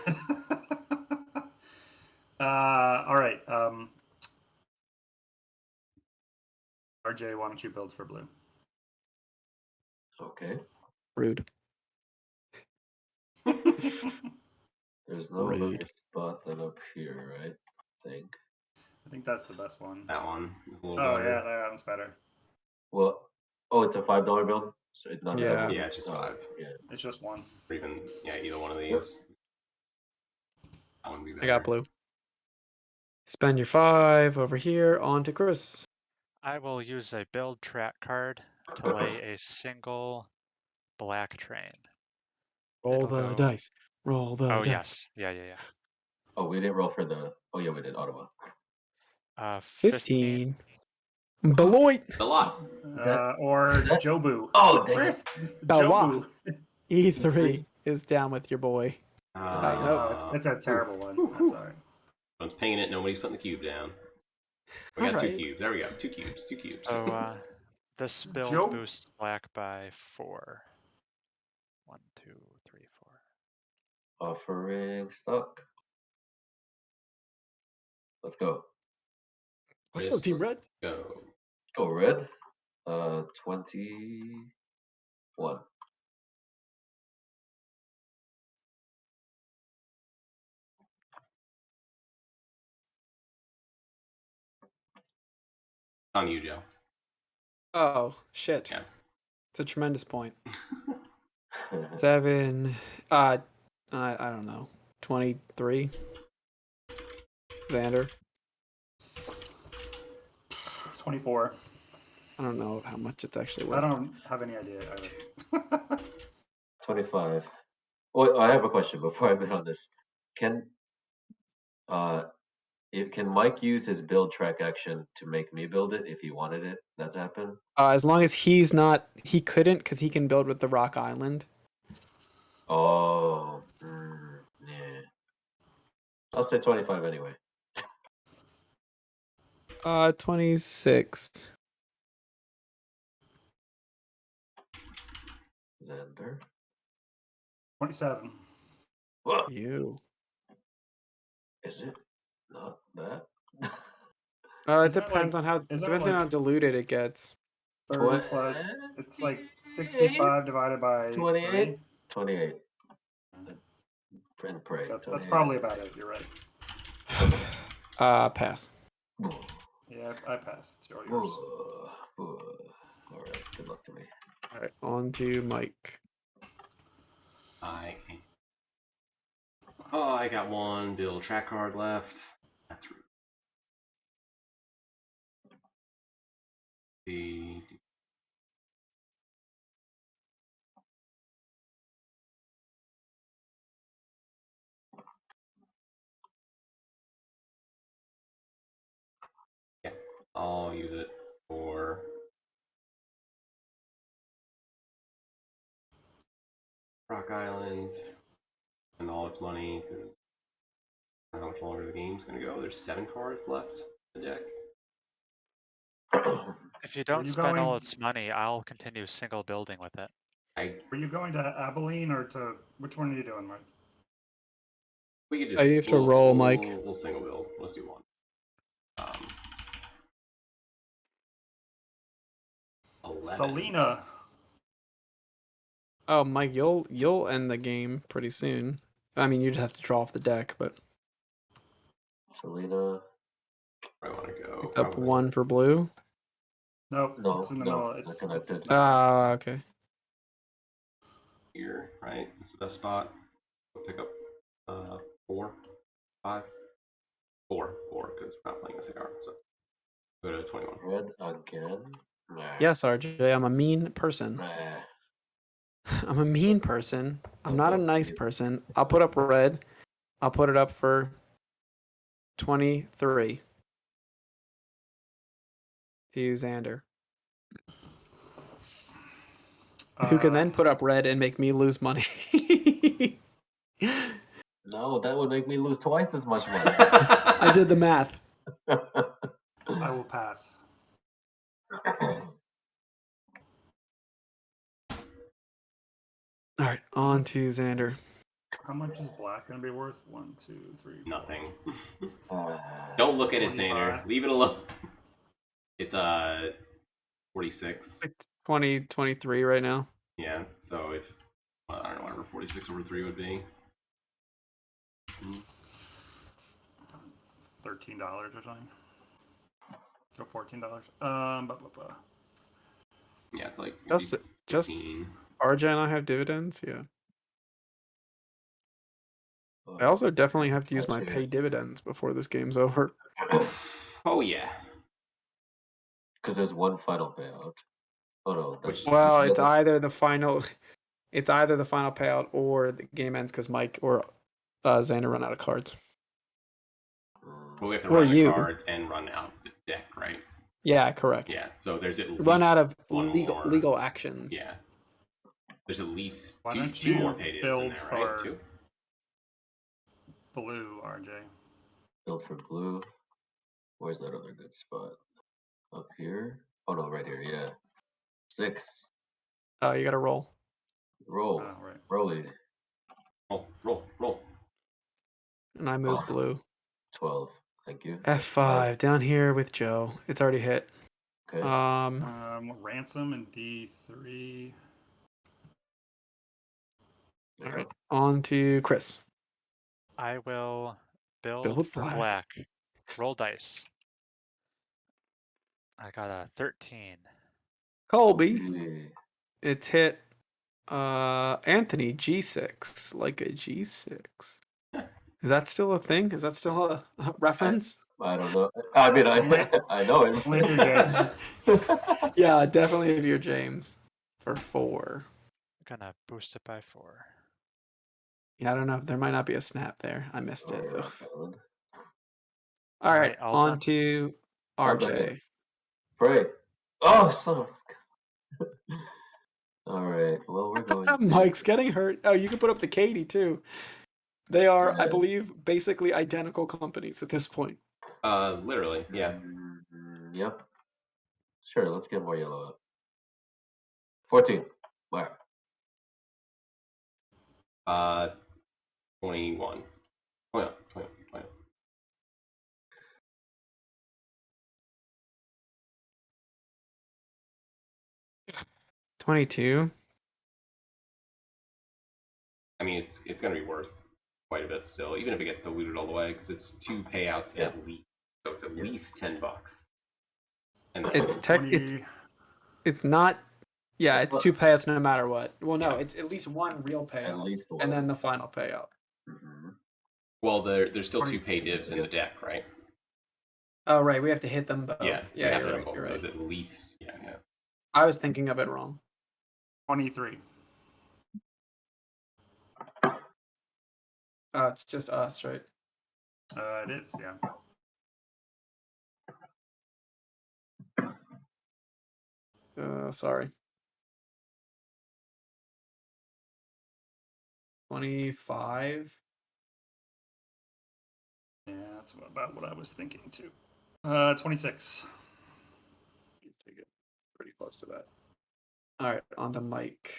All right. RJ, why don't you build for blue?
Okay.
Rude.
There's no
Rude.
better spot than up here, right? I think.
I think that's the best one.
That one is a little
Oh
better.
yeah, that one's better.
Well, Oh, it's a $5 bill. So it's not.
Yeah.
Yeah, it's just 5.
Yeah.
It's just one.
Or even either one of these. That would be better.
I got blue. Spend your 5 over here. On to Chris.
I will use a build track card to lay a single black train.
Roll
It'll
the
go-
dice. Roll the
Oh
dice.
yes, yeah.
Oh, we didn't roll for the. Oh yeah, we did Ottawa.
15.
15. Beloit.
A lot.
Or
that-
Jobu.
Oh, dang
Where's
it.
Jobu?
E3 is down with your boy.
Oh, it's a terrible one. That's alright.
One's pinging it. Nobody's putting the cube down. We got 2
Alright.
cubes. There we go. 2 cubes. 2 cubes.
So this build
Joe-
boosts black by 4. 1, 2, 3, 4.
Offering stock. Let's go.
Let's go, Team Red.
Go.
Let's go red. 21.
On you, Joe.
Oh, shit.
Yeah.
It's a tremendous point. 7. I don't know. 23. Xander.
24.
I don't know how much it's actually
I
worth.
don't have any idea either.
25. Well, I have a question before I bid on this. Can Mike use his build track action to make me build it if he wanted it? That's happen.
As long as he's not, he couldn't because he can build with the Rock Island.
Oh, yeah. I'll say 25 anyway.
26.
Xander.
27.
What?
You.
Is it not that?
It
Isn't it
depends
like-
on how
isn't it
depends on
like-
how diluted it gets.
30 plus. It's like 65 divided by
28?
3.
28. And pray.
That's
28.
probably about it. You're right.
Pass.
Yeah, I passed. It's yours.
All right. Good luck to me.
All right, on to Mike.
I got 1 build track card left. That's rude. Yeah, I'll use it for Rock Island and all its money. I don't know how much longer the game's gonna go. There's 7 cards left in the deck.
If you don't
you
spend all
going-
its money, I'll continue single building with it.
Were you going to Abilene or to which one are you doing, Mike?
We could
You
just
have to roll, Mike.
We'll single build. Let's do 1. 11.
Selena.
Oh, Mike, you'll end the game pretty soon. I mean, you'd have to draw off the deck, but
Selena.
I want to go.
it's up 1 for blue.
Nope.
No,
it's in the
no,
middle.
not connected.
Okay.
Here, right? It's the best spot. We'll pick up 4, 5, 4, because we're not playing the cigar. So go to 21.
Red again. Nah.
Yes, RJ, I'm a mean person.
Nah.
I'm a mean person. I'm
That's
not a
so
nice
cute.
person. I'll put up red. I'll put it up for 23. To you, Xander. Who can then put up red and make me lose money.
No, that would make me lose twice as much money.
I did the math.
I will pass.
All right, on to Xander.
How much is black going to be worth? 1, 2, 3.
Nothing.
Uh,
Don't look at it,
25.
Xander. Leave it alone. It's 46.
20, 23 right now.
Yeah. So if I don't know whatever 46 over 3 would be.
$13 or something. So $14.
Yeah, it's like
Just
15.
RJ and I have dividends. Yeah. I also definitely have to use my pay dividends before this game's over.
Oh yeah.
Because there's one final payout. Oh no, that's
Well, it's either the final payout or the game ends because Mike or Xander run out of cards.
Well, we have to
Or
run the
you.
cards and run out the deck, right?
Yeah, correct.
Yeah. So there's at least
Run out of
one more.
legal actions.
Yeah. There's at least
Why don't
two more
you
pay divs in
build
there,
for
right? Two.
blue, RJ?
build for blue. Where's that other good spot? Up here? Oh no, right here. Yeah. 6.
Oh, you got to roll.
Roll.
Oh, right.
Rolling.
Roll.
And I move
Oh.
blue.
12. Thank you.
F5 down here with Joe. It's already hit.
Okay.
Ransom and D3.
All right. On to Chris.
I will build
Build
for
black.
black. Roll dice. I got a 13.
Colby.
Okay.
It's hit. Anthony G6, like a G6. Is that still a thing? Is that still a reference?
I don't know. I mean, I know him.
Only if you're James.
Yeah, definitely if you're James. For 4.
Gonna boost it by 4.
Yeah, I don't know. There might not be a snap there. I missed it.
Oh,
Ugh.
Island.
All right,
I'll
on
jump.
to RJ.
Pray. Oh, son of. All right. Well, we're going to.
Mike's getting hurt. Oh, you can put up the Katie too. They are, I
Yeah.
believe, basically identical companies at this point.
Literally, yeah.
Yep. Sure. Let's get more yellow up. 14. Wow.
21. 21.
22.
I mean, it's going to be worth quite a bit still, even if it gets diluted all the way, because it's 2 payouts
Yes.
at least. So it's at least $10. And
It's
Twenty.
it's not. Yeah, it's
Well,
2 payouts no matter what. Well, no,
Yeah.
it's at least one real
At
payout,
least one.
and then the final payout.
Mhm.
well, there's still 2
20.
pay divs in the deck, right?
Oh, right, we have to hit them both.
Yeah,
Yeah,
you have
you're
to
right.
both,
You're
so
right.
it's at least yeah.
I was thinking of it wrong.
23.
It's just us, right?
It is, yeah.
Sorry. 25.
Yeah, that's about what I was thinking too. 26.
Take it pretty close to that. All right, on to Mike.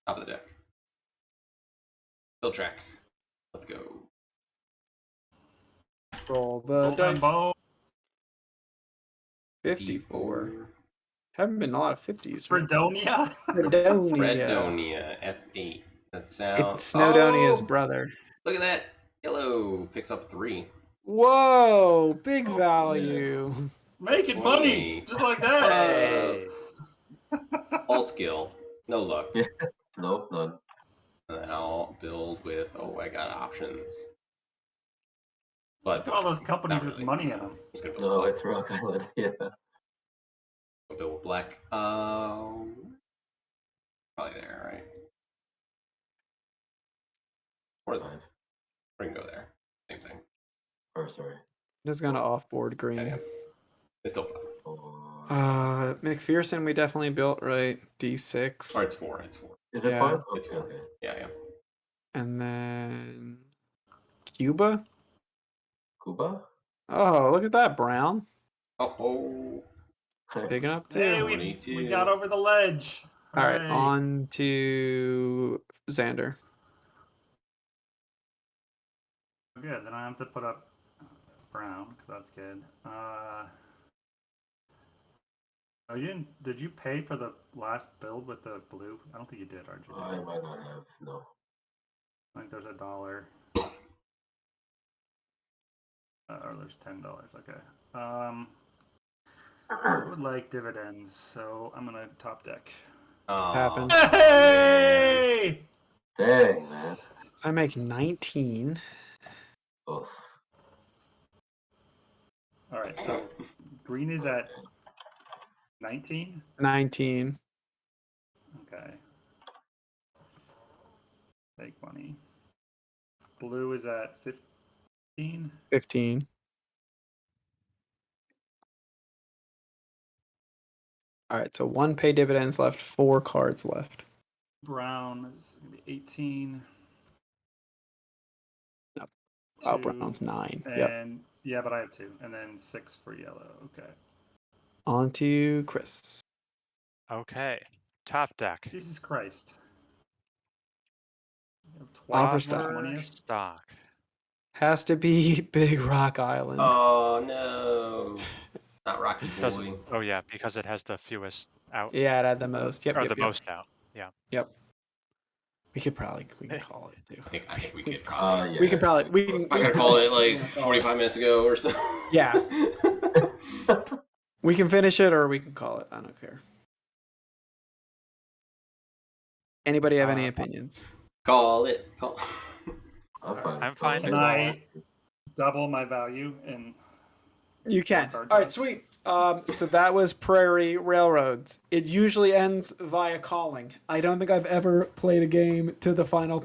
Top of the deck. Build track. Let's go.
Roll the dice. 54. Haven't been a lot of 50s. Right?
Fredonia?
Fredonia, F8. That's out.
It's Snowdonia's
Oh,
brother.
look at that. Yellow picks up 3.
Whoa, big
Oh,
value.
Making money!
20.
Just like that!
Hey!
All skill. No luck.
Yeah. Nope, none.
And then I'll build with, I got options.
Look
But
at all those companies
not
with
really.
money in them.
I'm just gonna build
No,
black.
it's Rock Island. Yeah.
I'll build with black. Probably there, right? Or
5.
we can go there. Same thing.
Or sorry.
Just gonna offboard green.
Yeah. It's still 5.
4.
McPherson we definitely built right. D6.
Or it's 4. It's 4.
Is it
Yeah.
5?
It's 4.
Okay.
Yeah.
And then Cuba.
Cuba?
Oh, look at that, Brown.
Oh.
Picking up too.
Hey,
42.
we got over the ledge.
All right,
Hooray.
on to Xander.
Good, then I have to put up brown, because that's good. Oh, did you pay for the last build with the blue? I don't think you did, RJ.
I might not have. No.
I think there's $1. Or there's $10. Okay. I would like dividends, so I'm gonna top deck.
Oh,
Happens.
man.
Hey!
Dang, man.
I make 19.
Oof.
All right, so green is at 19.
19.
Okay. Take money. Blue is at 15.
15. All right, so 1 pay dividends left, 4 cards left.
Brown is gonna be 18.
Oh,
2,
brown's 9.
and
Yep.
yeah, but I have 2, and then 6 for yellow. Okay.
On to Chris.
Okay. Top deck.
Jesus Christ. You have
Offer
twice as much
stock.
money
Offer
as
stock.
Has to be Big Rock Island.
Oh no, not Rocky
Does
Boy.
oh yeah, because it has the fewest out
Yeah, it had the most. Yep,
or
yep,
the
yep.
most out. Yeah.
Yep. We can call it too.
I think we could probably.
Yeah.
We can probably we can.
I
we
could
can
call it
we
like
can call
45 minutes ago or so.
Yeah. We can finish it or we can call it. I don't care. Anybody have any opinions?
Call it. Call.
I'm fine.
I'm fine
Can
with all
I double my value and
You can.
card
All right,
draws?
sweet. So that was Prairie Railroads. It usually ends via calling. I don't think I've ever played a game to the final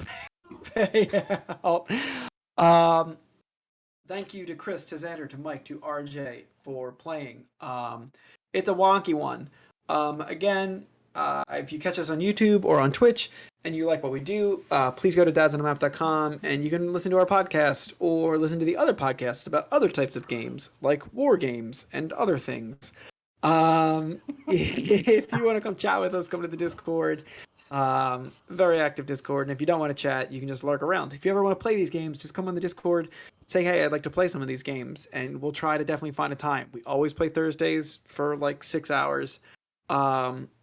payout. Thank you to Chris, to Xander, to Mike, to RJ for playing. It's a wonky one. Again, if you catch us on YouTube or on Twitch and you like what we do, please go to dadsonamap.com and you can listen to our podcast or listen to the other podcasts about other types of games, like war games and other things. If you want to come chat with us, come to the Discord. Very active Discord. And if you don't want to chat, you can just lurk around. If you ever want to play these games, just come on the Discord, say, hey, I'd like to play some of these games, and we'll try to definitely find a time. We always play Thursdays for like 6 hours.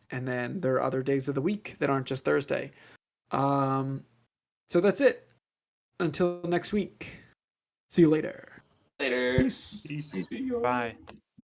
And then there are other days of the week that aren't just Thursday. So that's it. Until next week. See you later.
Later.
Peace.
Peace.
See you.
Bye.